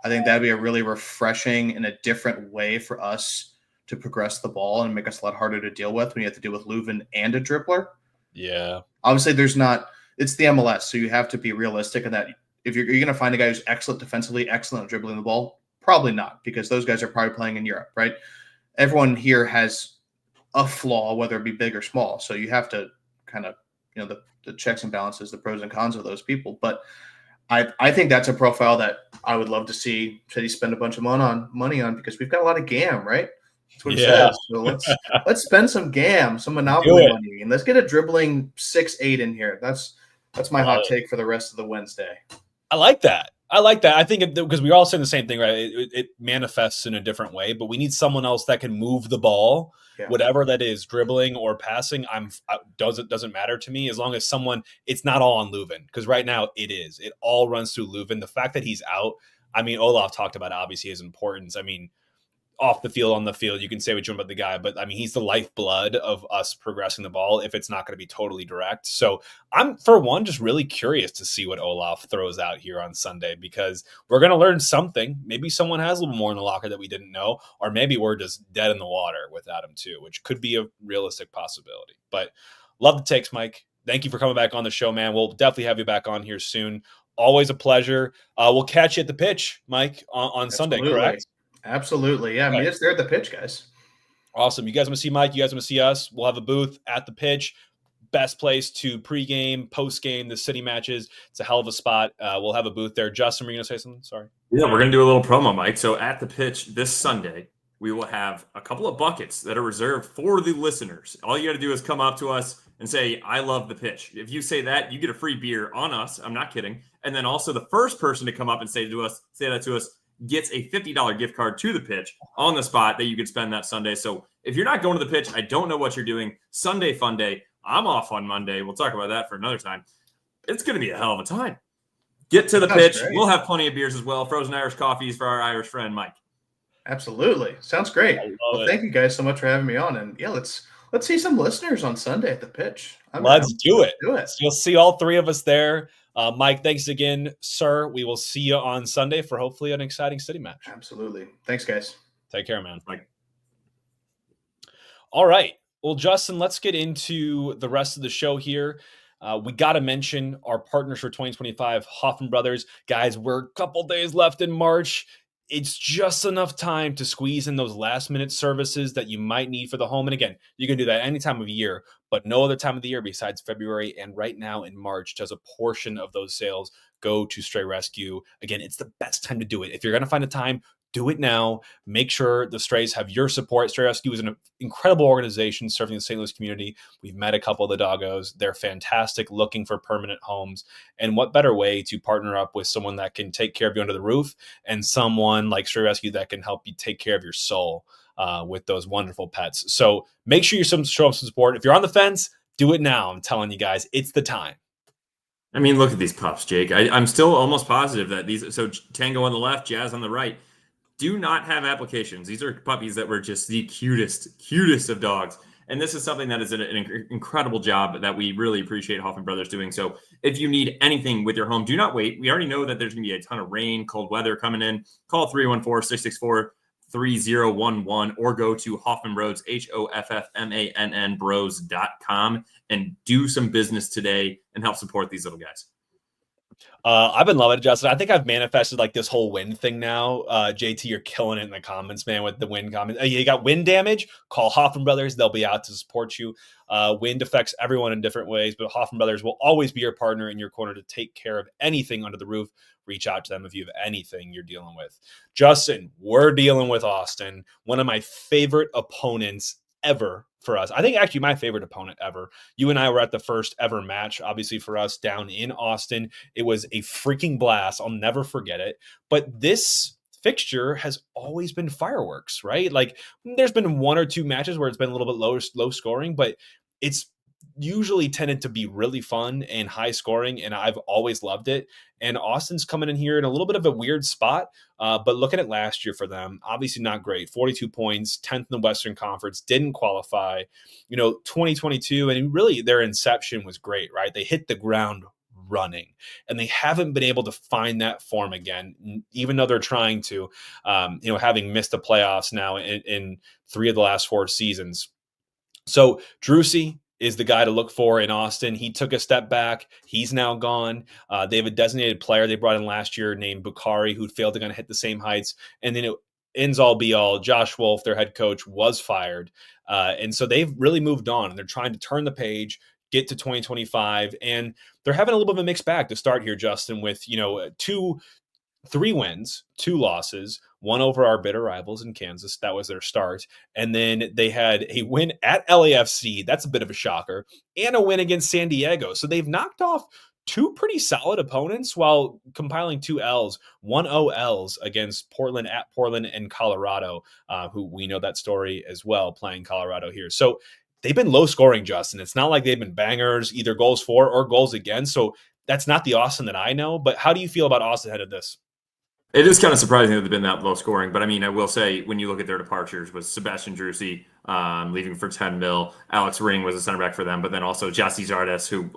I think that'd be a really refreshing and a different way for us to progress the ball and make us a lot harder to deal with when you have to deal with Leuven and a dribbler. Yeah. Obviously, it's the MLS, so you have to be realistic in that. If you're going to find a guy who's excellent defensively, excellent at dribbling the ball, probably not, because those guys are probably playing in Europe, right? Everyone here has a flaw, whether it be big or small. So you have to kind of, the checks and balances, the pros and cons of those people. But I think that's a profile that I would love to see City spend a bunch of money on, because we've got a lot of GAM, right? That's what it says. So let's spend some GAM, some Monopoly money, and let's get a dribbling 6'8" in here. That's my hot take for the rest of the Wednesday. I like that. I think because we're all saying the same thing, right? It manifests in a different way, but we need someone else that can move the ball, whatever that is, dribbling or passing. Doesn't matter to me, as long as it's not all on Leuven, because right now it is. It all runs through Leuven. The fact that he's out, I mean, Olaf talked about obviously his importance. I mean, off the field, on the field, you can say what you want about the guy, but I mean, he's the lifeblood of us progressing the ball if it's not going to be totally direct. So I'm, for one, just really curious to see what Olaf throws out here on Sunday, because we're going to learn something. Maybe someone has a little more in the locker that we didn't know, or maybe we're just dead in the water without him too, which could be a realistic possibility. But love the takes, Mike. Thank you for coming back on the show, man. We'll definitely have you back on here soon. always a pleasure. We'll catch you at the pitch, Mike, on Sunday, correct? Absolutely. Yeah, meet us there at the pitch, guys. Awesome. You guys want to see Mike? You guys want to see us? We'll have a booth at the pitch. Best place to pregame, postgame, the city matches. It's a hell of a spot. We'll have a booth there. Justin, were you going to say something? Sorry. Yeah, we're going to do a little promo, Mike. So at the pitch this Sunday, we will have a couple of buckets that are reserved for the listeners. All you got to do is come up to us and say, I love the pitch. If you say that, you get a free beer on us. I'm not kidding. And then also the first person to come up and say that to us gets a $50 gift card to the pitch on the spot that you could spend that Sunday. So if you're not going to the pitch, I don't know what you're doing. Sunday fun day. I'm off on Monday. We'll talk about that for another time. It's going to be a hell of a time. Get to the pitch. Great. We'll have plenty of beers as well. Frozen Irish coffees for our Irish friend, Mike. Absolutely. Sounds great. Well, thank you guys so much for having me on. And yeah, let's see some listeners on Sunday at the pitch. Let's do it. You'll see all three of us there. Mike, thanks again, sir. We will see you on Sunday for hopefully an exciting city match. Absolutely. Thanks, guys. Take care, man. Mike. All right. Well, Justin, let's get into the rest of the show here. We got to mention our partners for 2025, Hoffman Brothers. Guys, we're a couple days left in March. It's just enough time to squeeze in those last-minute services that you might need for the home. And again, you can do that any time of year, but no other time of the year besides February. And right now in March, does a portion of those sales go to Stray Rescue. Again, it's the best time to do it. If you're going to find a time, do it now. Make sure the Strays have your support. Stray Rescue is an incredible organization serving the St. Louis community. We've met a couple of the doggos. They're fantastic, looking for permanent homes. And what better way to partner up with someone that can take care of you under the roof and someone like Stray Rescue that can help you take care of your soul with those wonderful pets. So make sure you show them some support. If you're on the fence, do it now. I'm telling you guys, it's the time. I mean, look at these pups, Jake. I'm still almost positive that these, so Tango on the left, Jazz on the right, do not have applications. These are puppies that were just the cutest of dogs. And this is something that is an incredible job that we really appreciate Hoffman Brothers doing. So if you need anything with your home, do not wait. We already know that there's going to be a ton of rain, cold weather coming in. Call 314-664-3011 or go to Hoffman Roads, HOFFMANN bros.com and do some business today and help support these little guys. I've been loving it, Justin. I think I've manifested like this whole wind thing now. JT, you're killing it in the comments, man, with the wind comments. You got wind damage? Call Hoffman Brothers. They'll be out to support you. Wind affects everyone in different ways, but Hoffman Brothers will always be your partner in your corner to take care of anything under the roof. Reach out to them if you have anything you're dealing with. Justin, we're dealing with Austin, one of my favorite opponents ever for us. I think actually my favorite opponent ever. You and I were at the first ever match, obviously for us down in Austin. It was a freaking blast. I'll never forget it. But this fixture has always been fireworks, right? Like there's been one or two matches where it's been a little bit low scoring, but it's usually tended to be really fun and high scoring, and I've always loved it. And Austin's coming in here in a little bit of a weird spot, but looking at last year for them, obviously not great. 42 points, 10th in the Western Conference, didn't qualify. 2022, and really their inception was great, right? They hit the ground running, and they haven't been able to find that form again, even though they're trying to, having missed the playoffs now in 3 of the last 4 seasons. So Drusy is the guy to look for in Austin. He took a step back. He's now gone. They have a designated player they brought in last year named Bukhari, who failed to kind of hit the same heights. And then it ends all be all. Josh Wolf, their head coach, was fired. And so they've really moved on, and they're trying to turn the page, get to 2025. And they're having a little bit of a mixed bag to start here, Justin, with, 3 wins, 2 losses, 1 over our bitter rivals in Kansas. That was their start. And then they had a win at LAFC. That's a bit of a shocker. And a win against San Diego. So they've knocked off 2 pretty solid opponents while compiling 2 L's, 1-0 L's against Portland at Portland and Colorado, who we know that story as well, playing Colorado here. So they've been low scoring, Justin. It's not like they've been bangers, either goals for or goals against. So that's not the Austin that I know. But how do you feel about Austin ahead of this? It is kind of surprising that they've been that low scoring, but I mean, I will say when you look at their departures, was Sebastian Drusy leaving for 10 mil. Alex Ring was a center back for them, but then also Jesse Zardes, who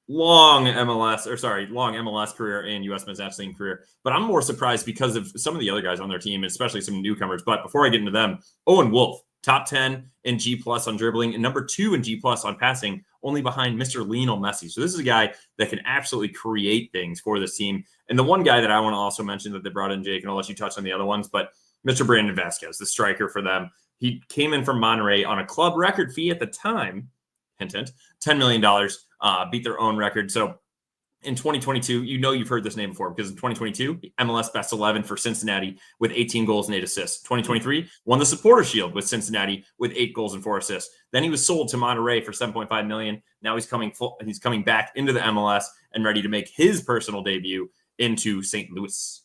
long MLS career and U.S. men's national team career. But I'm more surprised because of some of the other guys on their team, especially some newcomers. But before I get into them, Owen Wolf top 10 in G plus on dribbling, and number 2 in G plus on passing, only behind Mr. Lionel Messi. So this is a guy that can absolutely create things for this team. And the one guy that I want to also mention that they brought in, Jake, and I'll let you touch on the other ones, but Mr. Brandon Vasquez, the striker for them. He came in from Monterrey on a club record fee at the time, hint, hint, $10 million, beat their own record. So in 2022, you've heard this name before because in 2022, MLS best 11 for Cincinnati with 18 goals and 8 assists. 2023 won the Supporter Shield with Cincinnati with 8 goals and 4 assists. Then he was sold to Monterrey for $7.5 million. Now he's coming back into the MLS and ready to make his personal debut into St. Louis.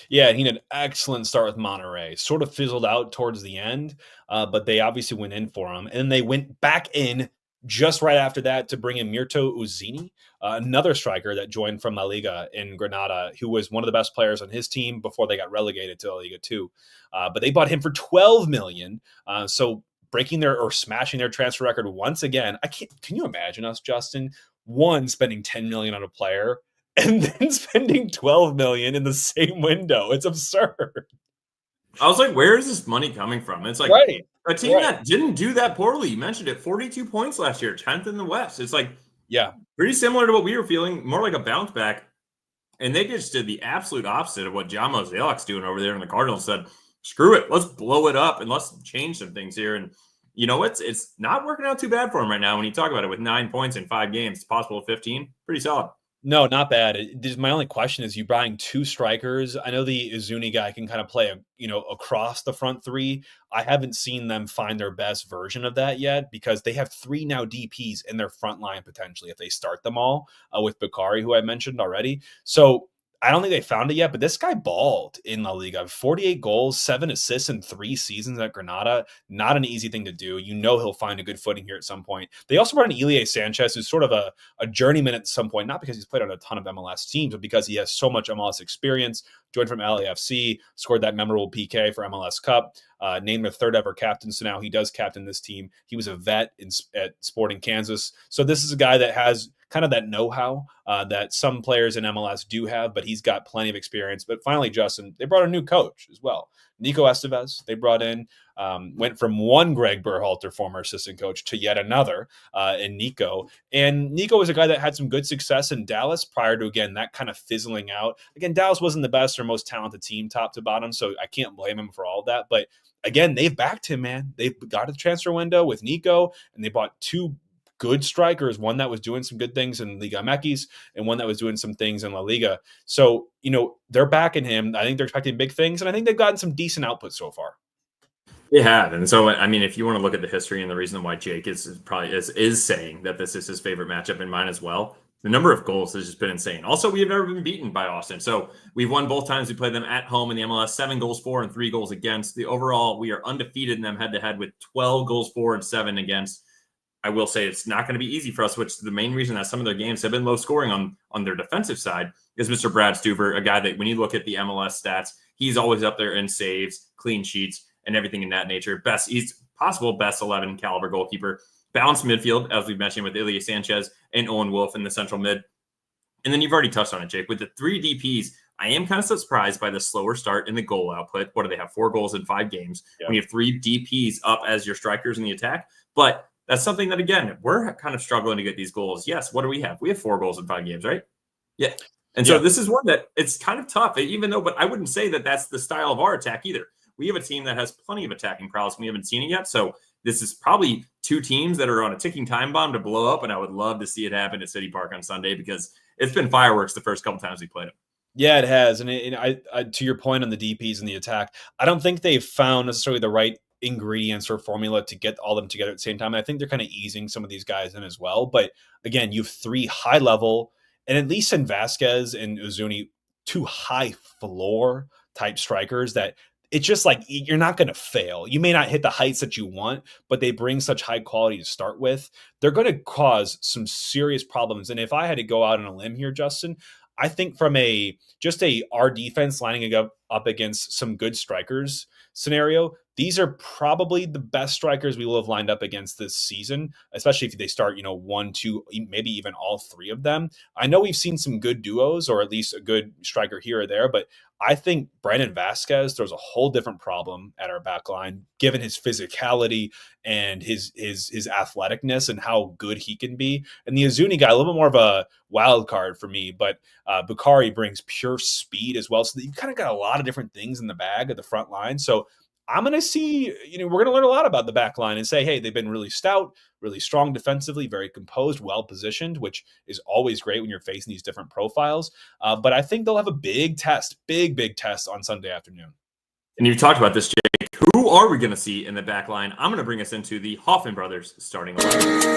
Yeah, he had an excellent start with Monterrey. Sort of fizzled out towards the end, but they obviously went in for him. And they went back in just right after that to bring in Mirto Uzzini, another striker that joined from La Liga in Granada, who was one of the best players on his team before they got relegated to La Liga 2. But they bought him for $12 million. So breaking or smashing their transfer record once again. Can you imagine us, Justin? One, spending $10 million on a player, and then spending $12 million in the same window. It's absurd. I was like, where is this money coming from? It's like a team that didn't do that poorly. You mentioned it, 42 points last year, 10th in the West. It's like, pretty similar to what we were feeling, more like a bounce back. And they just did the absolute opposite of what John Mozeliak's doing over there in the Cardinals. Said, screw it, let's blow it up and let's change some things here. And you know, it's not working out too bad for him right now. When you talk about it, with 9 points in 5 games, it's possible 15, pretty solid. No, not bad. My only question is, you buying 2 strikers. I know the Izuni guy can kind of play, across the front 3. I haven't seen them find their best version of that yet, because they have 3 now DPs in their front line potentially if they start them all with Bakari, who I mentioned already. So I don't think they found it yet, but this guy balled in La Liga. 48 goals, 7 assists in 3 seasons at Granada. Not an easy thing to do. He'll find a good footing here at some point. They also brought in Ilie Sanchez, who's sort of a journeyman at some point, not because he's played on a ton of MLS teams, but because he has so much MLS experience. Joined from LAFC, scored that memorable PK for MLS Cup, named their 3rd ever captain. So now he does captain this team. He was a vet at Sporting Kansas. So this is a guy that has kind of that know-how that some players in MLS do have, but he's got plenty of experience. But finally, Justin, they brought a new coach as well. Nico Estevez, they brought in, went from one Greg Berhalter, former assistant coach, to yet another in Nico. And Nico was a guy that had some good success in Dallas prior to, again, that kind of fizzling out. Again, Dallas wasn't the best or most talented team top to bottom, so I can't blame him for all of that. But again, they've backed him, man. They've got a transfer window with Nico, and they bought 2 good strikers, one that was doing some good things in Liga MX and one that was doing some things in La Liga. So, they're backing him. I think they're expecting big things, and I think they've gotten some decent output so far. They have. And so, I mean, if you want to look at the history and the reason why Jake is saying that this is his favorite matchup in mine as well, the number of goals has just been insane. Also, we have never been beaten by Austin. So we've won both times we played them at home in the MLS, 7 goals for and 3 goals against. The overall, we are undefeated in them head-to-head with 12 goals for and 7 against. I will say it's not going to be easy for us, which is the main reason that some of their games have been low scoring on their defensive side is Mr. Brad Stuver, a guy that when you look at the MLS stats, he's always up there in saves, clean sheets, and everything in that nature. He's possible best 11 caliber goalkeeper. Balanced midfield, as we've mentioned, with Ilie Sanchez and Owen Wolff in the central mid. And then you've already touched on it, Jake. With the 3 DPs, I am kind of surprised by the slower start in the goal output. What do they have? 4 goals in 5 games. Yeah. When you have 3 DPs up as your strikers in the attack. But that's something that, again, we're kind of struggling to get these goals. Yes, what do we have? We have 4 goals in 5 games, right? Yeah. And so this is one that it's kind of tough, even though, but I wouldn't say that that's the style of our attack either. We have a team that has plenty of attacking prowess, and we haven't seen it yet. So this is probably 2 teams that are on a ticking time bomb to blow up, and I would love to see it happen at City Park on Sunday because it's been fireworks the first couple times we played it. Yeah, it has. And I to your point on the DPs and the attack, I don't think they've found necessarily the right ingredients or formula to get all of them together at the same time. And I think they're kind of easing some of these guys in as well. But again, you have 3 high level, and at least in Vasquez and Uzuni, 2 high floor type strikers that it's just like you're not going to fail. You may not hit the heights that you want, but they bring such high quality to start with. They're going to cause some serious problems. And if I had to go out on a limb here, Justin, I think from our defense lining up up against some good strikers scenario, these are probably the best strikers we will have lined up against this season, especially if they start, 1, 2, maybe even all 3 of them. I know we've seen some good duos, or at least a good striker here or there, but I think Brandon Vasquez throws a whole different problem at our back line, given his physicality and his athleticness and how good he can be. And the Azuni guy, a little bit more of a wild card for me, but Bukhari brings pure speed as well. So you kind of got a lot of different things in the bag of the front line. So I'm going to see, we're going to learn a lot about the back line and say, hey, they've been really stout, really strong defensively, very composed, well positioned, which is always great when you're facing these different profiles. But I think they'll have a big test on Sunday afternoon. And you talked about this, Jake. Who are we going to see in the back line? I'm going to bring us into the Hoffman brothers starting 11.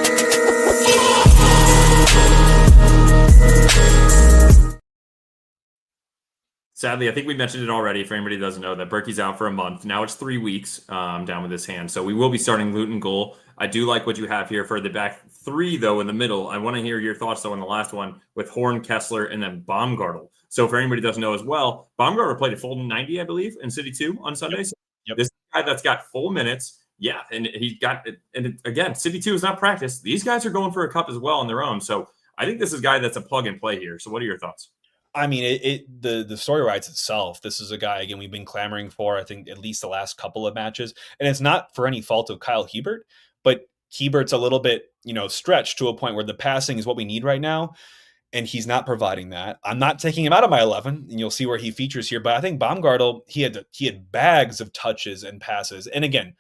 Sadly, I think we mentioned it already. For anybody who doesn't know, that Berkey's out for a month. Now it's 3 weeks down with his hand. So we will be starting Luton goal. I do like what you have here for the back 3, though, in the middle. I want to hear your thoughts, though, on the last one with Horn, Kessler, and then Baumgartel. So for anybody who doesn't know as well, Baumgartel played a full 90, I believe, in City 2 on Sundays. Yep. This guy that's got full minutes. Yeah, and he got it. And again, City 2 is not practice. These guys are going for a cup as well on their own. So I think this is a guy that's a plug and play here. So what are your thoughts? I mean, the story writes itself. This is a guy, again, we've been clamoring for, I think, at least the last couple of matches. And it's not for any fault of Kyle Hebert, but Hebert's a little bit, stretched to a point where the passing is what we need right now. And he's not providing that. I'm not taking him out of my 11, and you'll see where he features here. But I think Baumgartel, he had bags of touches and passes. And again,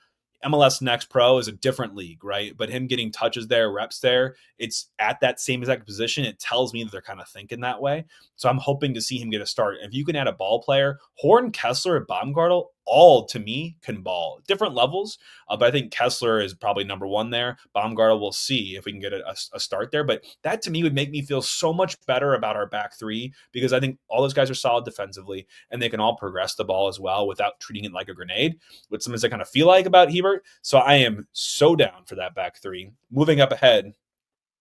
MLS Next Pro is a different league, right? But him getting touches there, reps there, it's at that same exact position. It tells me that they're kind of thinking that way. So I'm hoping to see him get a start. If you can add a ball player, Horn, Kessler, and Baumgartel, all to me can ball. Different levels, but I think Kessler is probably number 1 there. Baumgartel, we'll see if we can get a start there. But that to me would make me feel so much better about our back 3, because I think all those guys are solid defensively and they can all progress the ball as well without treating it like a grenade, which sometimes I kind of feel like about Hebert. So I am so down for that back 3. Moving up ahead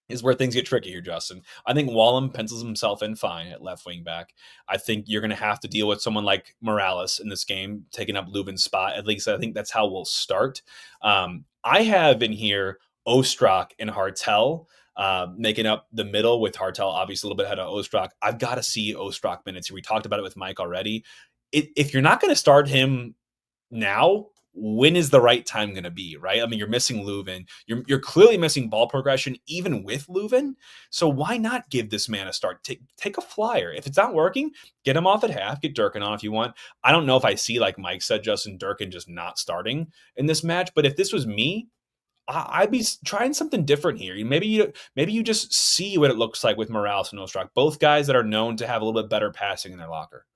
is where things get tricky here, Justin. I think Wallum pencils himself in fine at left wing back. I think you're going to have to deal with someone like Morales in this game, taking up Leuven's spot. At least I think that's how we'll start. I have in here Ostrak and Hartel making up the middle, with Hartel obviously a little bit ahead of Ostrak. I've got to see Ostrak minutes here. We talked about it with Mike already. If you're not going to start him now, when is the right time going to be, right? I mean, you're missing Leuven. You're clearly missing ball progression even with Leuven. So why not give this man a start? Take a flyer. If it's not working, get him off at half, get Durkin on if you want. I don't know if I see, like Mike said, Justin, Durkin just not starting in this match. But if this was me, I'd be trying something different here. Maybe you just see what it looks like with Morales and Ostrak, both guys that are known to have a little bit better passing in their locker.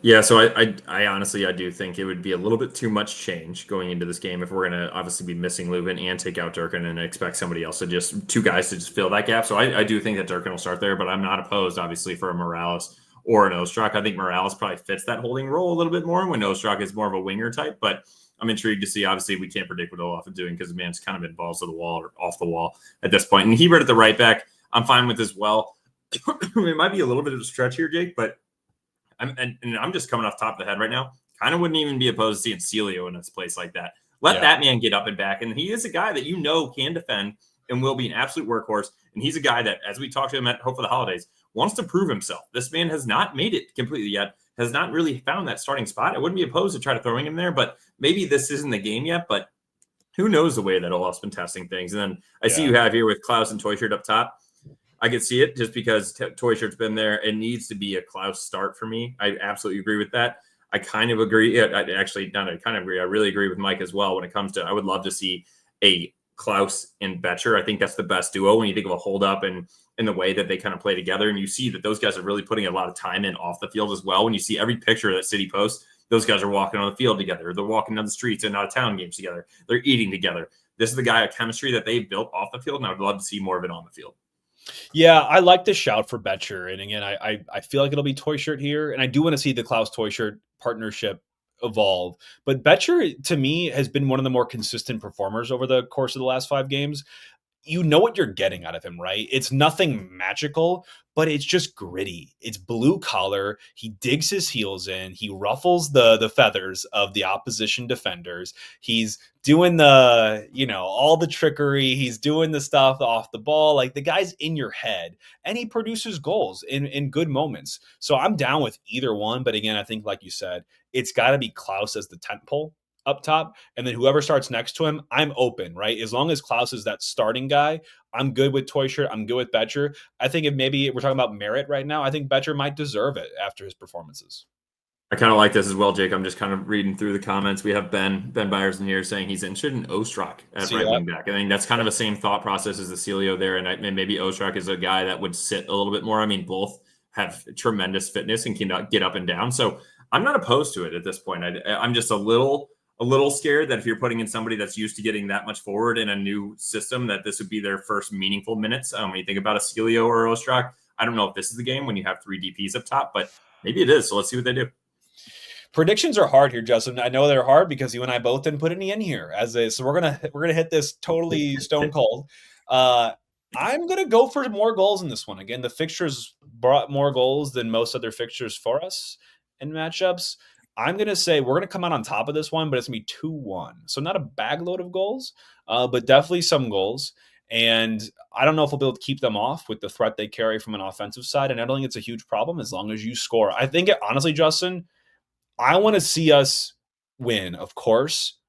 Yeah, so I honestly, I do think it would be a little bit too much change going into this game if we're going to obviously be missing Leuven and take out Durkin and expect somebody else to just, 2 guys to just fill that gap. So I do think that Durkin will start there, but I'm not opposed, obviously, for a Morales or an Ostrak. I think Morales probably fits that holding role a little bit more when Ostrak is more of a winger type, but I'm intrigued to see. Obviously, we can't predict what Olaf is doing because the man's kind of been balls to the wall or off the wall at this point. And Hebert at the right back, I'm fine with as well. It might be a little bit of a stretch here, Jake, but I'm just coming off top of the head right now. Kind of wouldn't even be opposed to seeing Celio in this place like that. Let that man get up and back. And he is a guy that can defend and will be an absolute workhorse. And he's a guy that, as we talked to him at Hope for the Holidays, wants to prove himself. This man has not made it completely yet, has not really found that starting spot. I wouldn't be opposed to try to throwing him there, but maybe this isn't the game yet. But who knows the way that Olaf's been testing things. And then I see you have here with Klaus and Toyshirt up top. I could see it just because Toy Shirt's been there. It needs to be a Klaus start for me. I absolutely agree with that. I kind of agree. I really agree with Mike as well when it comes to, I would love to see a Klaus and Betcher. I think that's the best duo when you think of a hold up and in the way that they kind of play together. And you see that those guys are really putting a lot of time in off the field as well. When you see every picture that City posts, those guys are walking on the field together. They're walking down the streets and out of town games together. They're eating together. This is the guy of chemistry that they've built off the field. And I would love to see more of it on the field. Yeah, I like the shout for Betcher. And again, I feel like it'll be Toy Shirt here. And I do want to see the Klaus Toy Shirt partnership evolve. But Betcher, to me, has been one of the more consistent performers over the course of the last 5 games. you know what you're getting out of him, right? It's nothing magical, but it's just gritty. It's blue collar. He digs his heels in. He ruffles the feathers of the opposition defenders. He's doing the, all the trickery. He's doing the stuff off the ball. Like, the guy's in your head, and he produces goals in good moments. So I'm down with either one. But again, I think, like you said, it's got to be Klaus as the tentpole up top, and then whoever starts next to him, I'm open, right? As long as Klaus is that starting guy, I'm good with Teuscher. I'm good with Betcher. I think if maybe we're talking about merit right now, I think Betcher might deserve it after his performances. I kind of like this as well, Jake. I'm just kind of reading through the comments. We have Ben Byers in here saying he's interested in Ostrak at right wing back. I think that's kind of the same thought process as the Celio there, and maybe Ostrak is a guy that would sit a little bit more. I mean, both have tremendous fitness and can get up and down. So I'm not opposed to it at this point. I'm just a little scared that if you're putting in somebody that's used to getting that much forward in a new system, that this would be their first meaningful minutes. When you think about a Celio or Ostrak, I don't know if this is the game when you have 3 DPs up top, but maybe it is. So let's see what they do. Predictions are hard here, Justin. I know they're hard because you and I both didn't put any in here so we're gonna hit this totally stone cold. I'm gonna go for more goals in this one. Again, the fixtures brought more goals than most other fixtures for us in matchups. I'm going to say we're going to come out on top of this one, but it's going to be 2-1. So not a bag load of goals, but definitely some goals. And I don't know if we'll be able to keep them off with the threat they carry from an offensive side. And I don't think it's a huge problem as long as you score. I think, honestly, Justin, I want to see us win, of course,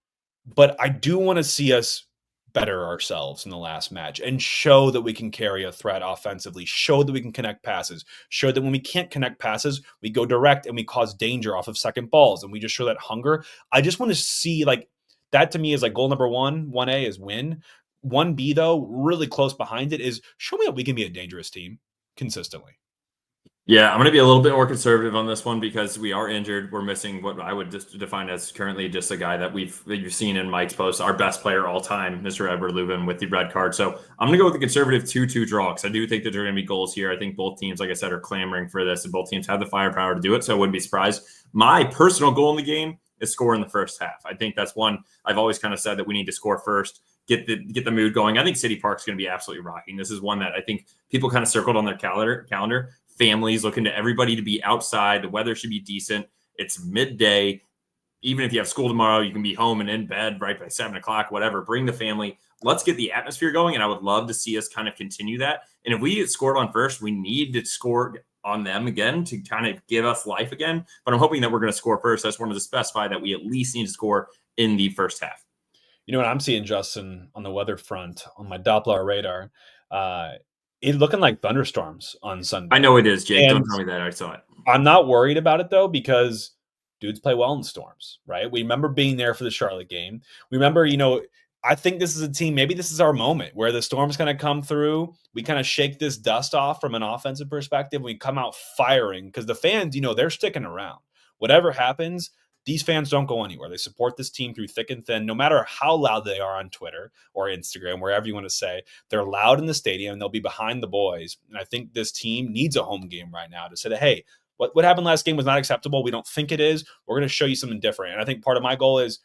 but I do want to see us better ourselves in the last match and show that we can carry a threat offensively, show that we can connect passes, show that when we can't connect passes, we go direct and we cause danger off of second balls and we just show that hunger. I just want to see, like, that to me is like goal number 1A is win. 1B, though, really close behind it, is show me that we can be a dangerous team consistently. Yeah, I'm going to be a little bit more conservative on this one because we are injured. We're missing what I would just define as currently just a guy that you've seen in Mike's post, our best player all time, Mr. Edward Leuven, with the red card. So I'm going to go with the conservative 2-2 draw because I do think that there are going to be goals here. I think both teams, like I said, are clamoring for this, and both teams have the firepower to do it. So I wouldn't be surprised. My personal goal in the game is score in the first half. I think that's one I've always kind of said that we need to score first. Get the mood going. I think City Park's going to be absolutely rocking. This is one that I think people kind of circled on their calendar. Families looking to everybody to be outside. The weather should be decent. It's midday. Even if you have school tomorrow, you can be home and in bed right by 7 o'clock, whatever. Bring the family. Let's get the atmosphere going. And I would love to see us kind of continue that. And if we get scored on first, we need to score on them again to kind of give us life again. But I'm hoping that we're going to score first. I just wanted to specify that we at least need to score in the first half. You know what I'm seeing, Justin, on the weather front, on my Doppler radar, it's looking like thunderstorms on Sunday. I know it is, Jake. Don't tell me that. I saw it. I'm not worried about it, though, because dudes play well in storms, right? We remember being there for the Charlotte game. We remember, I think this is a team, maybe this is our moment where the storm's going to come through. We kind of shake this dust off from an offensive perspective. We come out firing because the fans, they're sticking around. Whatever happens, these fans don't go anywhere. They support this team through thick and thin, no matter how loud they are on Twitter or Instagram, wherever you want to say. They're loud in the stadium, and they'll be behind the boys. And I think this team needs a home game right now to say that, hey, what happened last game was not acceptable. We don't think it is. We're going to show you something different. And I think part of my goal is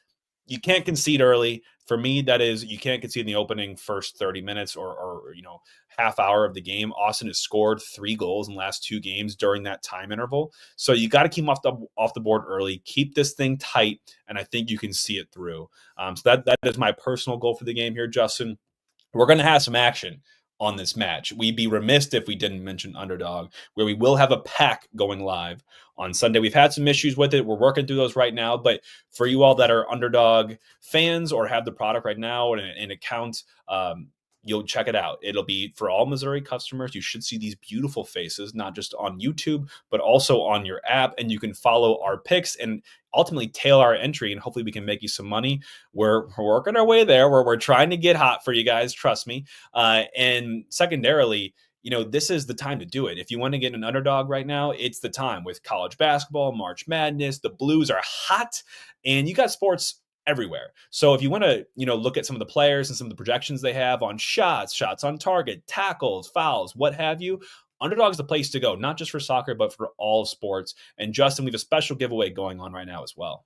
you can't concede early. For me, that is, you can't concede in the opening first 30 minutes or half hour of the game. Austin has scored 3 goals in the last 2 games during that time interval. So you got to keep them off the board early. Keep this thing tight, and I think you can see it through. So that is my personal goal for the game here, Justin. We're going to have some action on this match. We'd be remiss if we didn't mention Underdog, where we will have a pack going live on Sunday. We've had some issues with it. We're working through those right now. But for you all that are Underdog fans or have the product right now and an account, you'll check it out. It'll be for all Missouri customers. You should see these beautiful faces, not just on YouTube, but also on your app. And you can follow our picks and ultimately tail our entry. And hopefully we can make you some money. We're working our way there. We're trying to get hot for you guys. Trust me. And secondarily, this is the time to do it. If you want to get an Underdog right now, it's the time. With college basketball, March Madness, the Blues are hot, and you got sports everywhere. So if you want to, look at some of the players and some of the projections they have on shots on target, tackles, fouls, what have you, Underdog's the place to go, not just for soccer, but for all sports. And Justin, we have a special giveaway going on right now as well.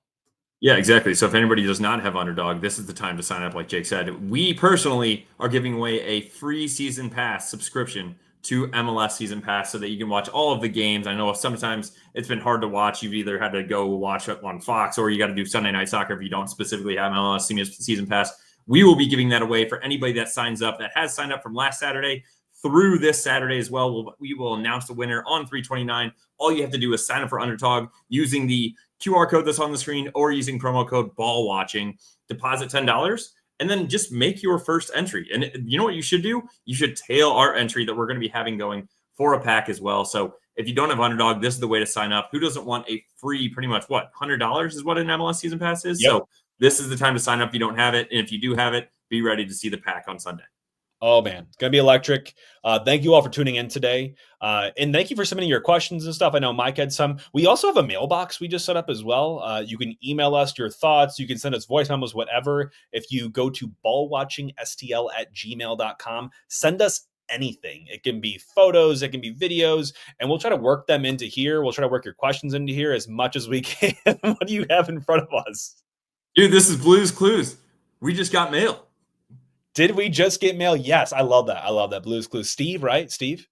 Yeah, exactly. So if anybody does not have Underdog, this is the time to sign up, like Jake said. We personally are giving away a free season pass subscription to MLS Season Pass so that you can watch all of the games. I know sometimes it's been hard to watch. You've either had to go watch it on Fox or you got to do Sunday Night Soccer if you don't specifically have MLS Season Pass. We will be giving that away for anybody that signs up, that has signed up from last Saturday through this Saturday as well. We will announce the winner on 3/29. All you have to do is sign up for Underdog using the QR code that's on the screen or using promo code ball watching, deposit $10, and then just make your first entry. And you know what you should do? You should tail our entry that we're going to be having going for a pack as well. So if you don't have Underdog, this is the way to sign up. Who doesn't want a free, pretty much what, $100 is what an MLS season pass is? Yep. So this is the time to sign up if you don't have it. And if you do have it, be ready to see the pack on Sunday. Oh, man, it's going to be electric. Thank you all for tuning in today. And thank you for submitting your questions and stuff. I know Mike had some. We also have a mailbox we just set up as well. You can email us your thoughts. You can send us voice memos, whatever. If you go to ballwatchingstl@gmail.com, send us anything. It can be photos, it can be videos, and we'll try to work them into here. We'll try to work your questions into here as much as we can. What do you have in front of us? Dude, this is Blue's Clues. We just got mail. Did we just get mail? Yes, I love that. I love that. Blue's Clues. Steve, right? Steve,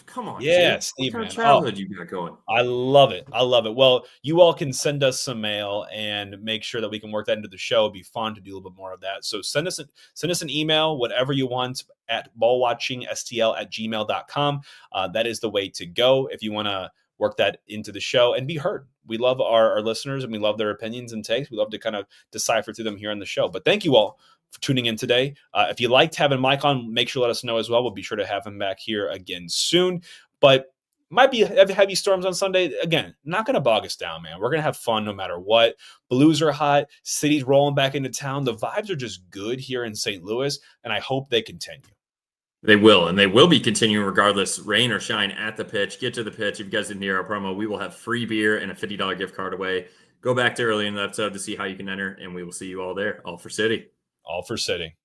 come on. Yeah, Jake. Steve, what kind man. of childhood you got going? I love it. I love it. Well, you all can send us some mail and make sure that we can work that into the show. It'd be fun to do a little bit more of that. So send us an email, whatever you want, at ballwatchingstl@gmail.com. That is the way to go if you want to work that into the show and be heard. We love our listeners and we love their opinions and takes. We love to kind of decipher through them here on the show. But thank you all for tuning in today. If you liked having Mike on, make sure to let us know as well. We'll be sure to have him back here again soon. But might be heavy storms on Sunday. Again, not going to bog us down, man. We're going to have fun no matter what. Blues are hot. City's rolling back into town. The vibes are just good here in St. Louis, and I hope they continue. They will, and they will be continuing regardless, rain or shine at the pitch. Get to the pitch. If you guys didn't hear our promo, we will have free beer and a $50 gift card away. Go back to early in the episode to see how you can enter, and we will see you all there. All for City. All for City.